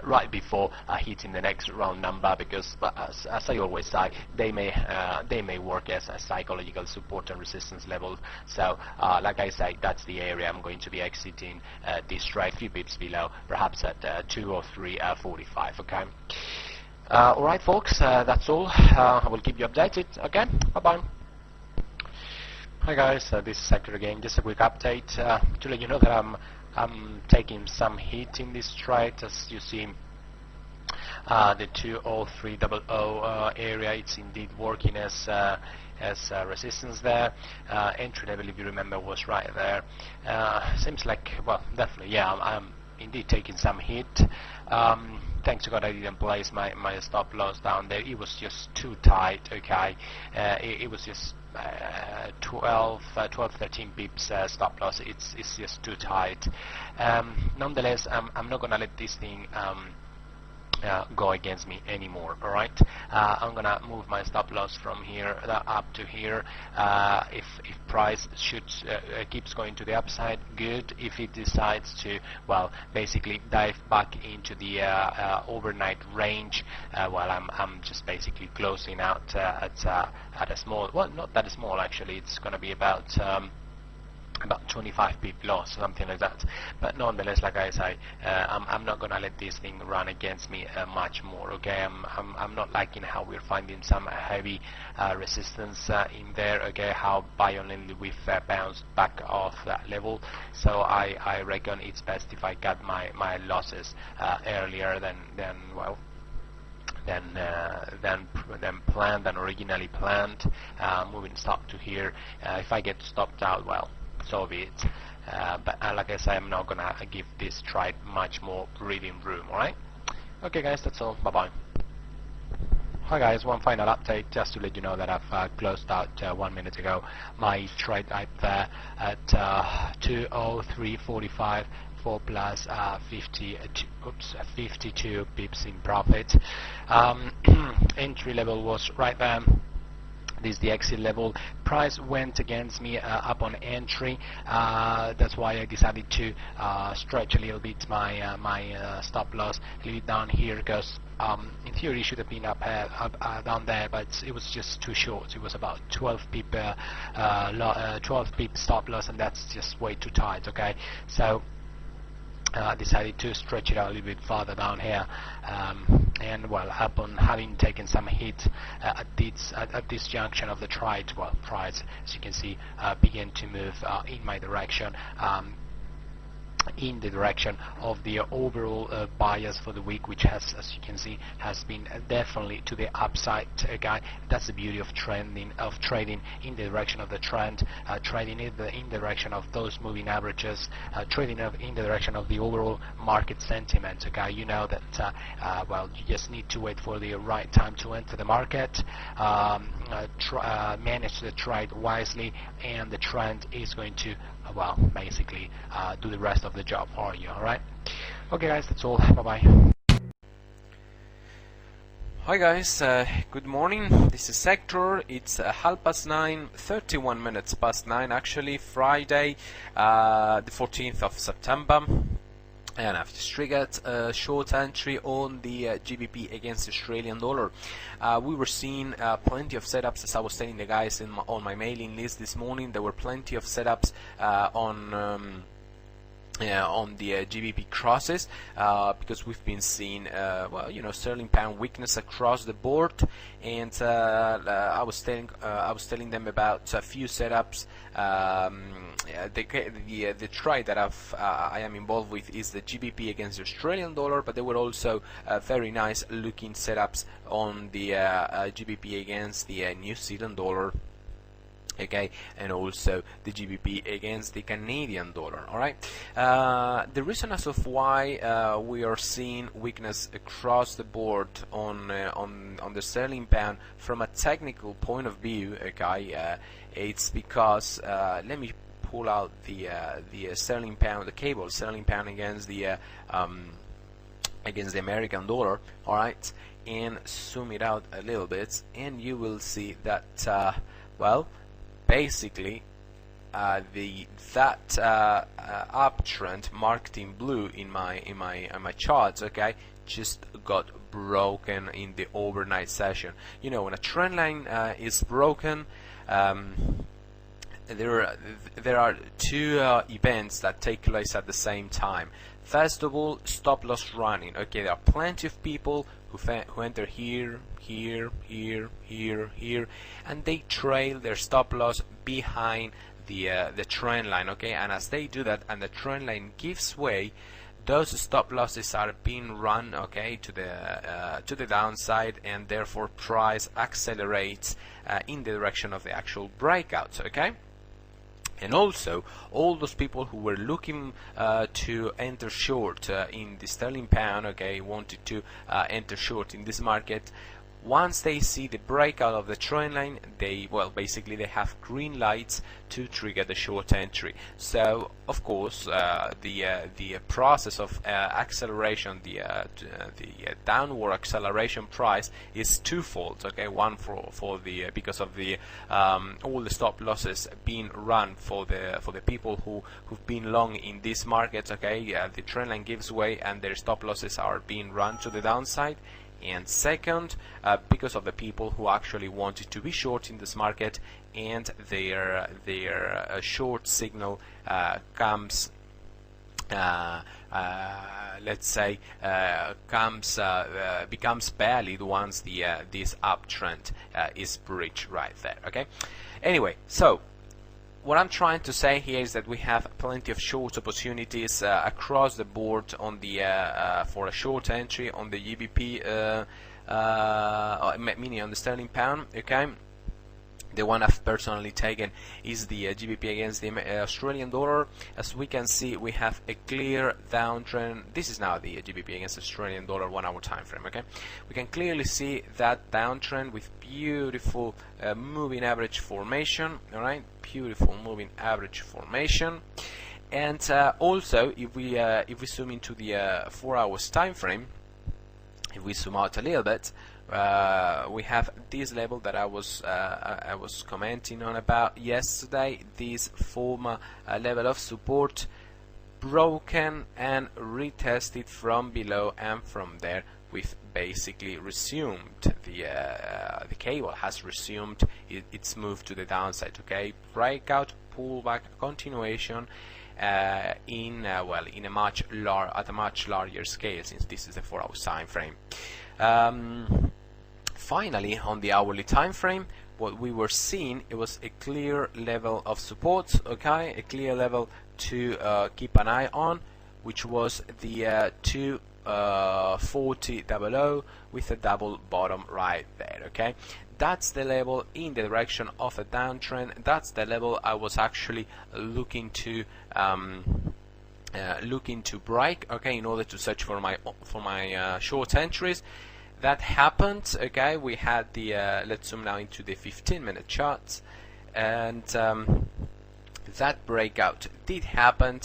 right before hitting the next round number, because as I always say, they may work as a psychological support and resistance level. So like I say, that's the area I'm going to be exiting this trade, few pips below, perhaps at 203.45, okay. Alright folks, that's all. I will keep you updated. Okay, bye bye. Hi guys, this is Hector again. Just a quick update to let you know that I'm taking some heat in this trade. As you see, the 203.00 area, it's indeed working as resistance there. Entry level, if you remember, was right there. Seems like, well, definitely, yeah, I'm indeed taking some hit. Thanks to God I didn't place my stop loss down there. It was just too tight, okay. It was just 13 pips stop loss. It's just too tight. Nonetheless, I'm not gonna let this thing go against me anymore. All right, I'm gonna move my stop loss from here up to here. If price keeps going to the upside, good. If it decides to, well, basically dive back into the overnight range, well, I'm just basically closing out at a small, well, not that small actually. It's gonna be about about 25 pip loss, something like that. But nonetheless, like I say, I'm not gonna let this thing run against me much more. Okay, I'm not liking how we're finding some heavy resistance in there. Okay, how violently we've bounced back off that level. So I reckon it's best if I cut my losses earlier than originally planned. Moving stock to here. If I get stopped out, well, so be it. But like I say, I'm not gonna give this trade much more breathing room. Alright? Okay guys, that's all. Bye bye. Hi guys, one final update just to let you know that I've closed out 1 minute ago my trade right there at 203.45 for plus 52 pips in profit. Entry level was right there. This is the exit level. Price went against me up on entry. That's why I decided to stretch a little bit my stop loss a little bit down here, because in theory it should have been up down there, but it was just too short. It was about 12 pip 12 pip stop loss, and that's just way too tight. Okay, so decided to stretch it out a little bit farther down here, and well, upon having taken some hit at this junction of the trade, well, price, as you can see, began to move in my direction, in the direction of the overall bias for the week, which has, as you can see, has been definitely to the upside. Okay, that's the beauty of trading in the direction of the trend, trading in the direction of those moving averages, trading in the direction of the overall market sentiment. Okay, you know that well, you just need to wait for the right time to enter the market, manage the trade wisely, and the trend is going to well, basically do the rest of the job for you. Alright, okay guys, that's all. Bye bye. Hi guys, good morning. This is Sector. It's 9:30, 31 minutes past 9 actually, Friday, the 14th of September. And I've just triggered a short entry on the GBP against the Australian dollar. We were seeing plenty of setups, as I was telling the guys on my mailing list this morning. There were plenty of setups on the GBP crosses, because we've been seeing well, you know, sterling pound weakness across the board, and I was telling them about a few setups. The trade that I am involved with is the GBP against the Australian dollar, but there were also very nice looking setups on the GBP against the New Zealand dollar. Okay, and also the GBP against the Canadian dollar. All right. The reason as of why we are seeing weakness across the board on the sterling pound from a technical point of view, okay, it's because let me pull out the sterling pound, the cable sterling pound against the American dollar. All right, and zoom it out a little bit, and you will see that well, basically that uptrend marked in blue in my charts, okay, just got broken in the overnight session. You know, when a trend line is broken, there are two events that take place at the same time. First of all, stop loss running. Okay, there are plenty of people who enter here, and they trail their stop loss behind the trend line. Okay, and as they do that, and the trend line gives way, those stop losses are being run, okay, to the downside, and therefore price accelerates in the direction of the actual breakouts. Okay. And also, all those people who were looking to enter short in the sterling pound, okay, wanted to enter short in this market, once they see the breakout of the trend line, they, well, basically they have green lights to trigger the short entry. So of course the process of acceleration, the downward acceleration price is twofold. Okay, one for the because of the all the stop losses being run for the people who've been long in this market. Okay, the trend line gives way and their stop losses are being run to the downside. and second, because of the people who actually wanted to be short in this market, and their short signal comes let's say becomes valid once this uptrend is breached right there. Okay, anyway, so what I'm trying to say here is that we have plenty of short opportunities across the board on the for a short entry on the GBP, meaning on the sterling pound. Okay, the one I've personally taken is the GBP against the Australian dollar. As we can see, we have a clear downtrend. This is now the GBP against Australian dollar 1 hour time frame. Okay, we can clearly see that downtrend with beautiful moving average formation. All right, beautiful moving average formation. And also, if we zoom into the 4 hours time frame, if we zoom out a little bit, we have this level that I was commenting on about yesterday, this former level of support, broken and retested from below, and from there we've basically resumed the cable has resumed its move to the downside. Okay, breakout, pullback, continuation in a much larger scale, since this is the 4 hour time frame. Finally, on the hourly time frame, what we were seeing, it was a clear level of support. Okay, a clear level to keep an eye on, which was the 240.00 with a double bottom right there. Okay, that's the level in the direction of a downtrend. That's the level I was actually looking to break. Okay, in order to search for my short entries. That happened. Okay, we had the let's zoom now into the 15-minute charts, and that breakout did happen,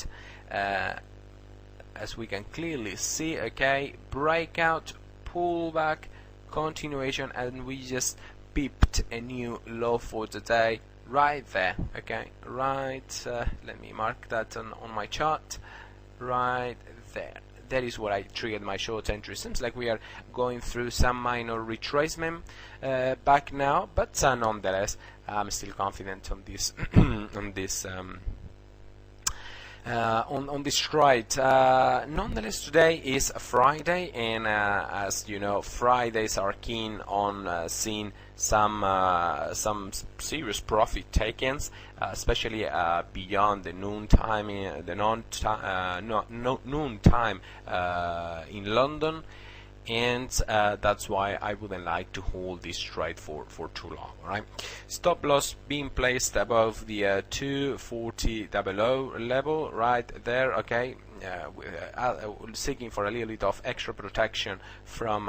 as we can clearly see. Okay, breakout, pullback, continuation, and we just peeped a new low for the day right there. Okay, right, let me mark that on my chart right there. That is what I triggered my short entry. Seems like we are going through some minor retracement back now, but nonetheless, I'm still confident on this on this trade. Nonetheless, today is Friday, and as you know, Fridays are keen on seeing some serious profit takings, especially beyond the noon time, noon time in London, and that's why I wouldn't like to hold this trade for too long. Right, stop loss being placed above the 240.00 level right there. Okay, seeking for a little bit of extra protection from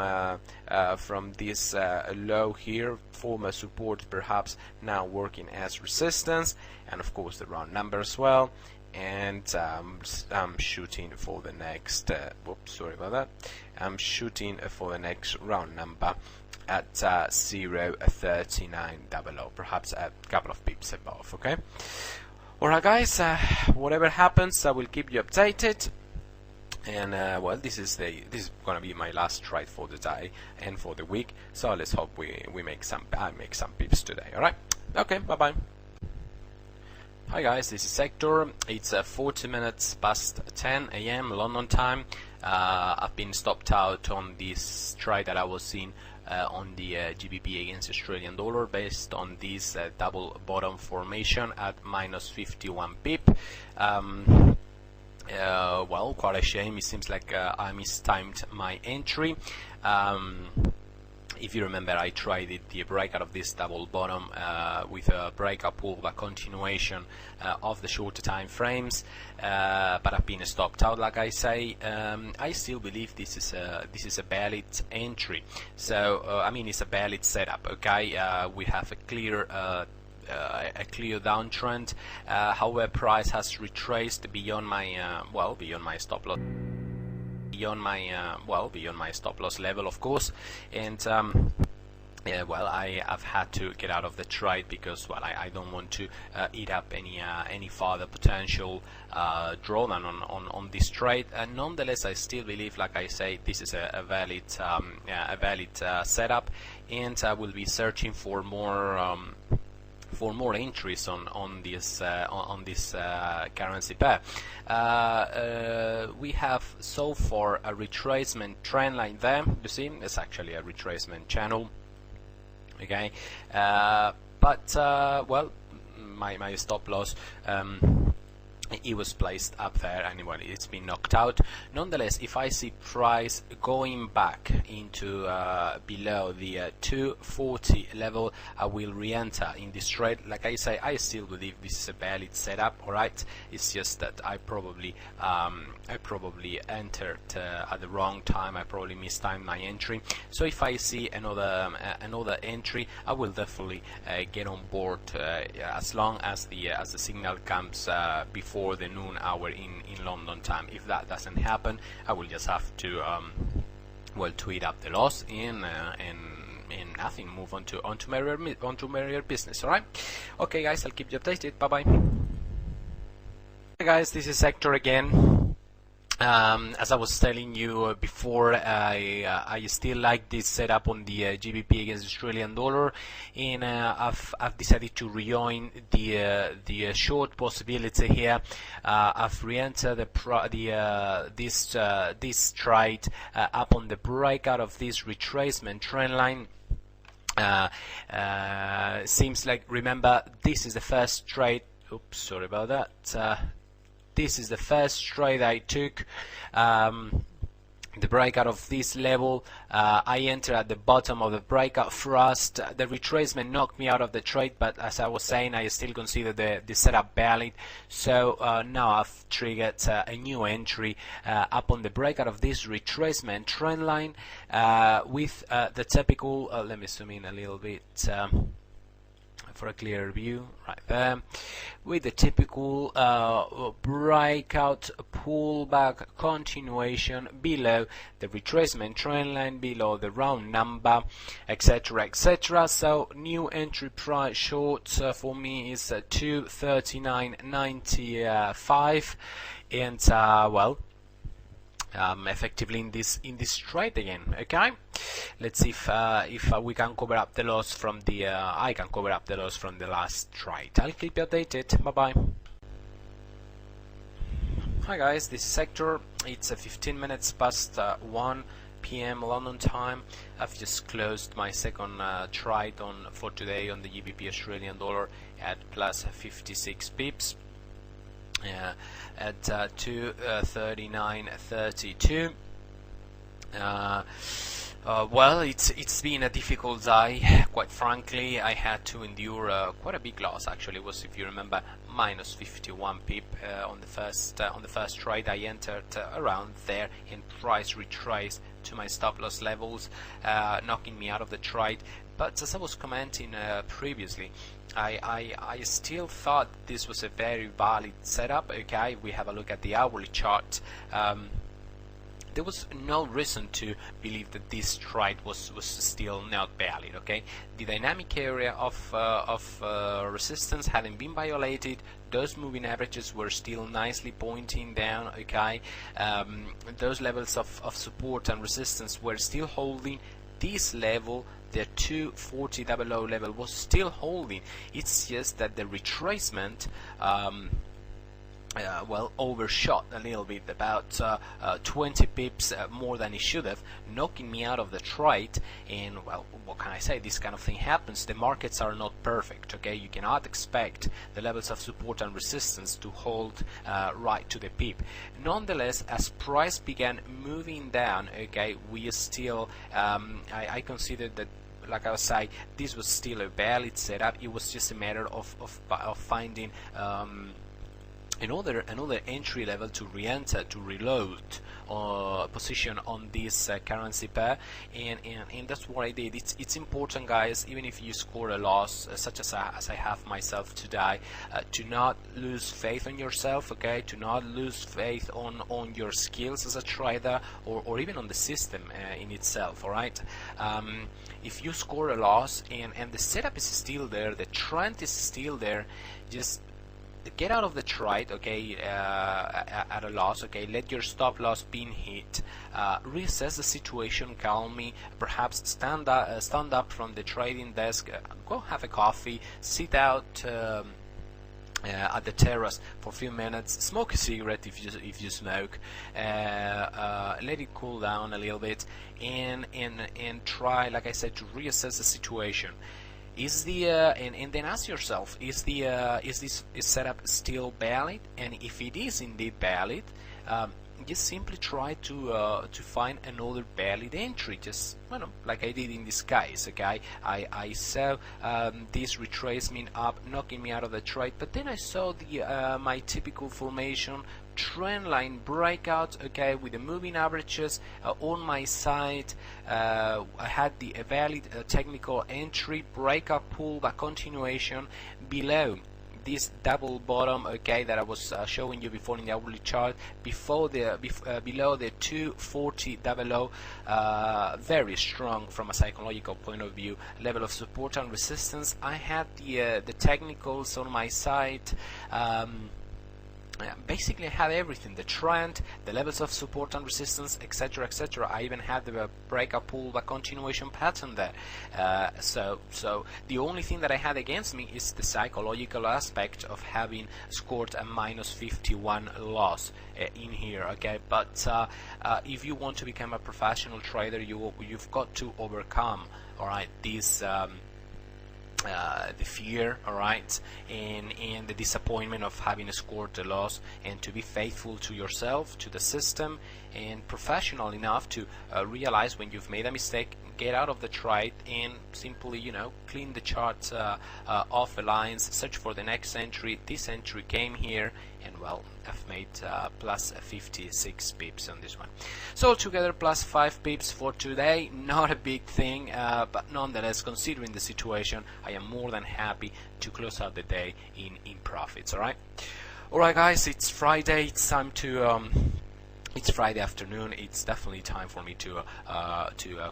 this low here, former support perhaps now working as resistance, and of course the round number as well. And I'm shooting for the next whoops, sorry about that. I'm shooting for the next round number at 0.3900, perhaps a couple of pips above. Okay, alright guys, whatever happens, I will keep you updated. And well, this is gonna be my last trade for the day and for the week, so let's hope we make some pips today. Alright, okay, bye bye. Hi guys, this is Sector. It's 40 minutes past 10 AM London time. I've been stopped out on this trade that I was seeing on the GBP against Australian dollar, based on this double bottom formation at minus 51 pip. Well, quite a shame. It seems like I mistimed my entry. If you remember, I traded the breakout of this double bottom with a breakout pullback continuation of the shorter time frames, but I've been stopped out, like I say. I still believe this is a valid entry. So I mean, it's a valid setup. Okay, we have a clear downtrend. However, price has retraced beyond my beyond my stop loss. Beyond my stop loss level, of course, and well, I've had to get out of the trade because, well, I don't want to eat up any further potential drawdown on this trade. Nonetheless, I still believe, like I say, this is a valid setup, and I will be searching for more entries on this currency pair. We have so far a retracement trend line there. You see, it's actually a retracement channel. Okay, but well, my stop loss, it was placed up there, and well, it's been knocked out. Nonetheless, if I see price going back into below the 240 level, I will re-enter in this trade. Like I say, I still believe this is a valid setup. All right, it's just that I probably entered at the wrong time. I probably mistimed my entry. So if I see another entry, I will definitely get on board as long as the signal comes before the noon hour in London time. If that doesn't happen, I will just have to well, tweet up the loss and nothing, move on to merrier business. All right, okay guys, I'll keep you updated. Bye bye. Hey guys, this is Hector again. As I was telling you before, I still like this setup on the GBP against Australian dollar, and I've decided to rejoin the short possibility here. I've re-entered this trade up on the breakout of this retracement trend line. Seems like, remember, this is the first trade. Oops, sorry about that. This is the first trade I took. The breakout of this level, I entered at the bottom of the breakout thrust. The retracement knocked me out of the trade, but as I was saying, I still consider the setup valid. So now I've triggered a new entry up on the breakout of this retracement trend line with the typical, let me zoom in a little bit for a clearer view, right there, with the typical breakout pullback continuation below the retracement trend line, below the round number, etc, etc. So new entry price short for me is 239.95, and well, effectively in this trade again. Okay, let's see if we can cover up the loss from the I can cover up the loss from the last trade. I'll keep you updated. Bye bye. Hi guys, this is Hector. It's 15 minutes past 1 p.m. London time. I've just closed my second trade for today on the GBP Australian dollar at plus 56 pips. At 239.32. Well, it's been a difficult day, quite frankly. I had to endure quite a big loss. Actually, it was, if you remember, minus 51 pip on the first trade. I entered around there, and price retraced to my stop loss levels, knocking me out of the trade. But as I was commenting previously, I still thought this was a very valid setup. Okay, we have a look at the hourly chart. There was no reason to believe that this trade was still not valid. Okay, the dynamic area of resistance hadn't been violated. Those moving averages were still nicely pointing down. Okay, those levels of support and resistance were still holding. This level, the 240.00 level, was still holding. It's just that the retracement well, overshot a little bit, about 20 pips more than it should have, knocking me out of the trade. And well, what can I say? This kind of thing happens. The markets are not perfect. Okay, you cannot expect the levels of support and resistance to hold right to the pip. Nonetheless, as price began moving down, okay, we still I considered that, like I was saying, this was still a valid setup. It was just a matter of finding another entry level to re-enter, to reload position on this currency pair, and that's what I did. It's important, guys, even if you score a loss such as I have myself today, to not lose faith on yourself, okay, to not lose faith on your skills as a trader, or even on the system in itself. All right, if you score a loss and the setup is still there, the trend is still there, just get out of the trade, okay, at a loss, okay, let your stop loss being hit, reassess the situation calmly, perhaps stand up from the trading desk, go have a coffee, sit out at the terrace for a few minutes, smoke a cigarette if you smoke, let it cool down a little bit, and try, like I said, to reassess the situation. Is the and then ask yourself, is this setup still valid? And if it is indeed valid, just simply try to find another valid entry, just, you know, like I did in this case. Okay, I saw this retracement up, knocking me out of the trade, but then I saw the my typical formation trend line breakout, okay, with the moving averages on my side. I had the valid technical entry, breakout, pullback, continuation below this double bottom, okay, that I was showing you before in the hourly chart, below the 240 double O, very strong from a psychological point of view, level of support and resistance. I had the technicals on my side. Basically, I had everything: the trend, the levels of support and resistance, etc., etc. I even had the breakout, pullback, continuation pattern there. So the only thing that I had against me is the psychological aspect of having scored a -51 loss in here. Okay, but if you want to become a professional trader, you've got to overcome, all right, this. The fear, all right, and the disappointment of having scored a loss, and to be faithful to yourself, to the system, and professional enough to realize when you've made a mistake, get out of the trade, and simply, you know, clean the charts off the lines, search for the next entry. This entry came here, and well, I've made plus 56 pips on this one. So altogether, plus 5 pips for today. Not a big thing, but nonetheless, considering the situation, I am more than happy to close out the day in profits. All right, guys, it's Friday. It's time to it's Friday afternoon. It's definitely time for me to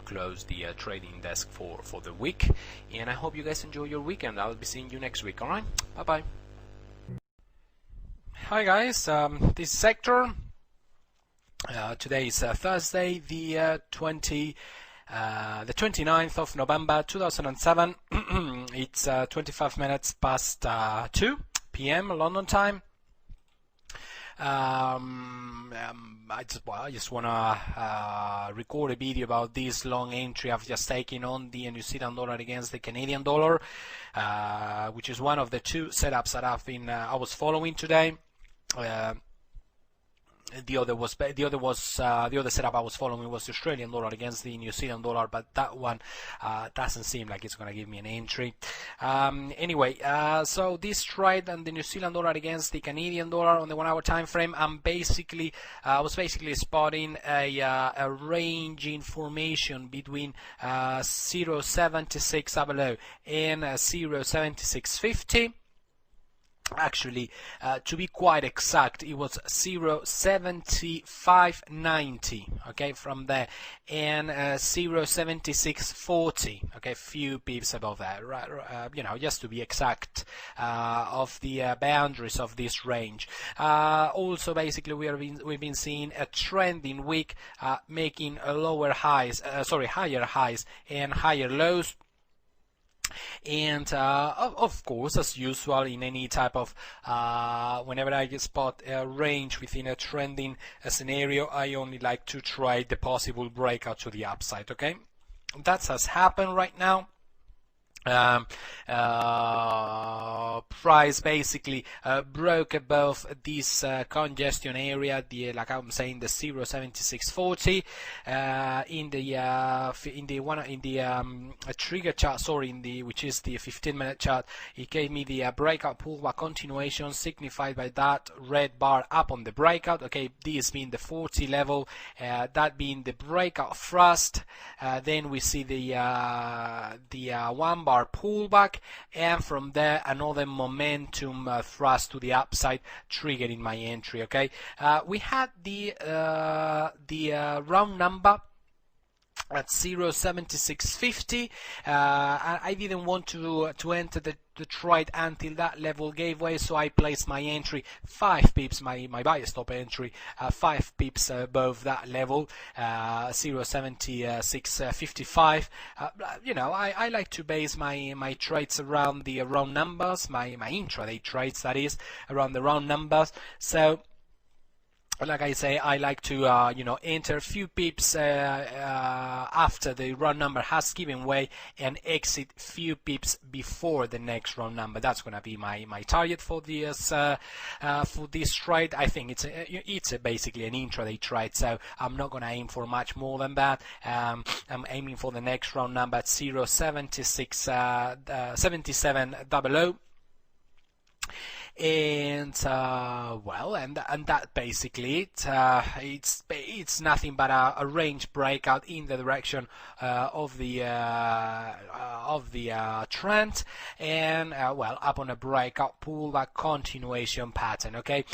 close the trading desk for the week, and I hope you guys enjoy your weekend. I'll be seeing you next week. All right, bye bye. Hi guys, this is Hector. Today is Thursday, the 29th of November 2007. It's 25 minutes past 2 p.m. London time. I just want to record a video about this long entry I've just taken on the New Zealand dollar against the Canadian dollar, which is one of the two setups that I was following today. The other setup I was following was the Australian dollar against the New Zealand dollar, but that one doesn't seem like it's going to give me an entry. Anyway, so this trade and the New Zealand dollar against the Canadian dollar on the 1 hour time frame, I was basically spotting a ranging formation between 0.7600 and 0.7650. Actually, to be quite exact, it was 0.7590, okay, from there, and 0.7640, okay, few pips above that, right? You know, just to be exact, of the boundaries of this range. Also, basically, we've been seeing a trending week, making higher highs and higher lows. And of course, as usual in any type of whenever I spot a range within a trending scenario, I only like to try the possible breakout to the upside. Okay, that has happened right now. price basically broke above this congestion area, like I'm saying, the 0.7640 in the trigger chart, sorry, which is the 15-minute chart. It gave me the breakout pullback continuation, signified by that red bar up on the breakout. Okay, this being the 40 level, that being the breakout thrust. Then we see the 1 bar pullback, and from there another momentum thrust to the upside, triggering my entry. Okay, we had the round number at 0.7650. I didn't want to enter the trade until that level gave way, so I placed my entry 5 pips, my buy stop entry 5 pips above that level, 0.7655. You know, I like to base my trades around the round numbers, my intraday trades, that is, around the round numbers. So like I say, I like to you know, enter a few pips after the round number has given way and exit few pips before the next round number. That's going to be my target for this trade. I think it's basically an intraday trade, so I'm not going to aim for much more than that. I'm aiming for the next round number at 0.7700. And well, and that basically it's nothing but a range breakout in the direction of the trend, and well, up on a breakout pullback continuation pattern. Okay,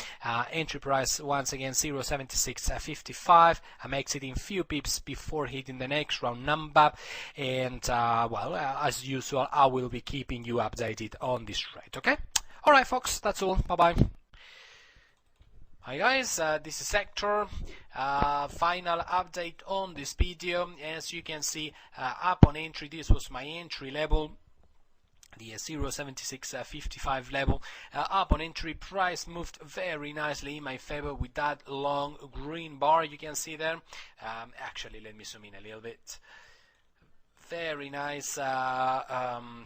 entry price once again 0.7655. I'm exiting few pips before hitting the next round number, and well, as usual, I will be keeping you updated on this trade. Okay. Alright folks, that's all. Bye bye. Hi guys, this is Hector. Final update on this video. As you can see, up on entry, this was my entry level, the 0.7655 level. Up on entry, price moved very nicely in my favor with that long green bar you can see there. Actually, let me zoom in a little bit. Very nice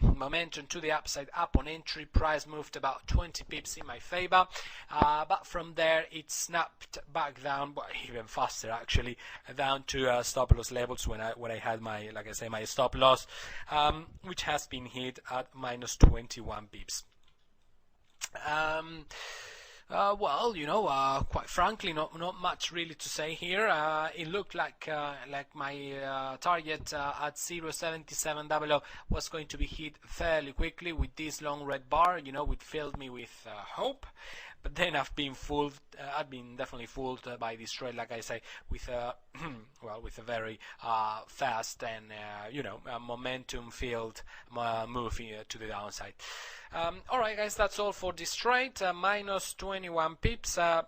momentum to the upside. Up on entry, price moved about 20 pips in my favor, but from there it snapped back down, but even faster actually, down to stop loss levels when I had my, like I say, my stop loss, which has been hit at minus 21 pips. Well, you know, quite frankly, not much really to say here. It looked like my target at 0.7700 was going to be hit fairly quickly with this long red bar. You know, it filled me with hope. But then I've been fooled. I've been definitely fooled by this trade, like I say, with well, with a very fast and you know, momentum-filled move to the downside. All right, guys, that's all for this trade. Minus 21 pips. Well,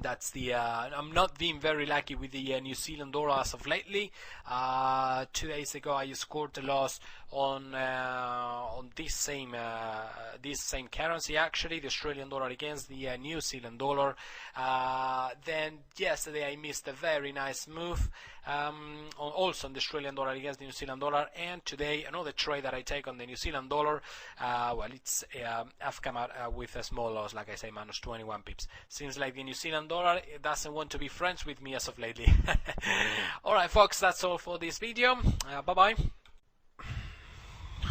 that's the. I'm not being very lucky with the New Zealand dollar as of lately. 2 days ago, I scored a loss on this same currency, actually, the Australian dollar against the New Zealand dollar. Then yesterday I missed a very nice move, also on the Australian dollar against the New Zealand dollar, and today another trade that I take on the New Zealand dollar. Well, it's I've come out with a small loss, like I say, minus 21 pips. Seems like the New Zealand dollar doesn't want to be friends with me as of lately. Alright folks, that's all for this video. Bye bye.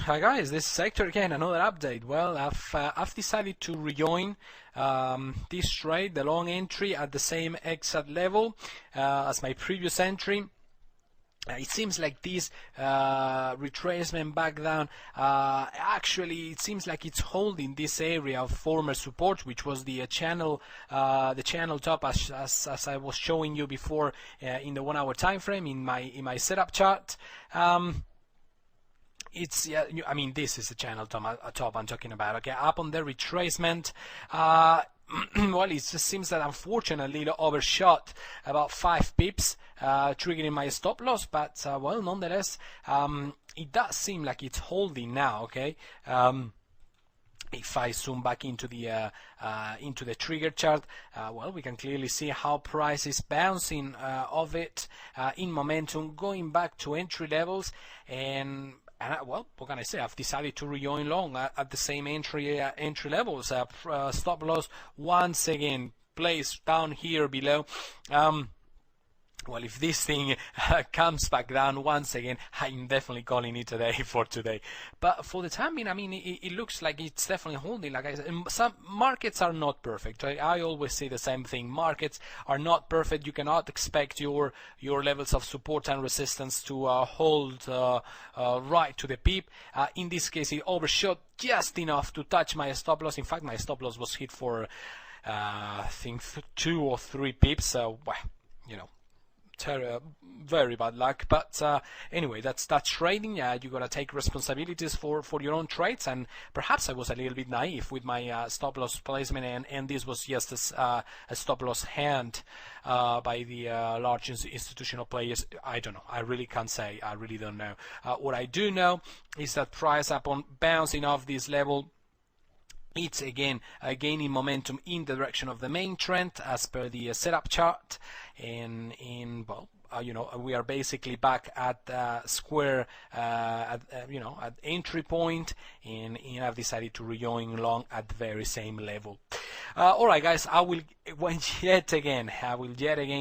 Hi guys, this is Hector again, another update. Well, I've decided to rejoin this trade, the long entry, at the same exact level as my previous entry. It seems like this retracement back down, actually it seems like it's holding this area of former support, which was the channel top, as I was showing you before in the 1 hour time frame in my setup chart. It's, yeah, I mean, this is the channel top I'm talking about. Okay, up on the retracement, well, it just seems that unfortunately it overshot about 5 pips, triggering my stop loss, but well, nonetheless, it does seem like it's holding now. Okay, if I zoom back into the trigger chart, well, we can clearly see how price is bouncing off it in momentum, going back to entry levels, and and well, what can I say? I've decided to rejoin long at the same entry levels. Stop loss once again placed down here below. Well, if this thing comes back down once again, I'm definitely calling it a day for today. But for the time being, I mean, it looks like it's definitely holding. Like I said, some markets are not perfect. I always say the same thing. Markets are not perfect. You cannot expect your levels of support and resistance to hold right to the peep. In this case, it overshot just enough to touch my stop loss. In fact, my stop loss was hit for, I think, 2 or 3 pips. So, well, you know, very bad luck, but anyway, that's trading. You gotta take responsibilities for your own trades, and perhaps I was a little bit naive with my stop loss placement, and this was just a stop loss hand by the large institutional players. I don't know. I really can't say. I really don't know. What I do know is that price, upon bouncing off this level, it's again gaining momentum in the direction of the main trend as per the setup chart, and well, you know, we are basically back at square at entry point, and I've decided to rejoin long at the very same level. All right, guys, I will yet again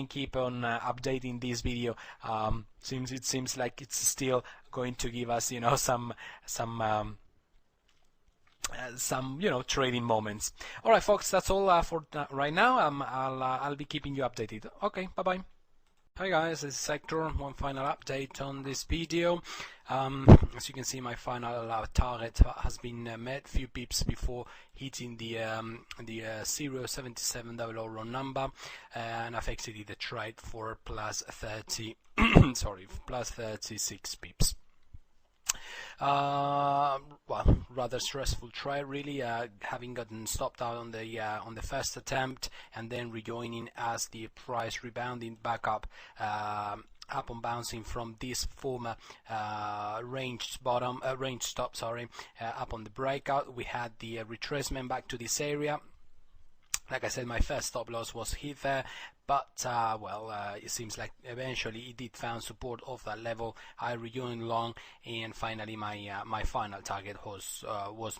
keep on updating this video. It seems like it's still going to give us, you know, some trading moments. All right, folks, that's all for right now. I'll be keeping you updated. Okay, bye bye. Hi guys, this is Sector. One final update on this video. As you can see, my final target has been met few pips before hitting the 0.7700 number, and I've exited the trade for plus 36 pips. Well, rather stressful trade, really, having gotten stopped out on the first attempt, and then rejoining as the price rebounding back up on bouncing from this former range stop, up on the breakout. We had the retracement back to this area. Like I said, my first stop loss was hit there, but it seems like eventually it did found support of that level. I rejoined long, and finally my final target was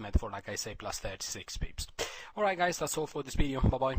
met for, like I say, plus 36 pips. All right, guys, that's all for this video. Bye bye.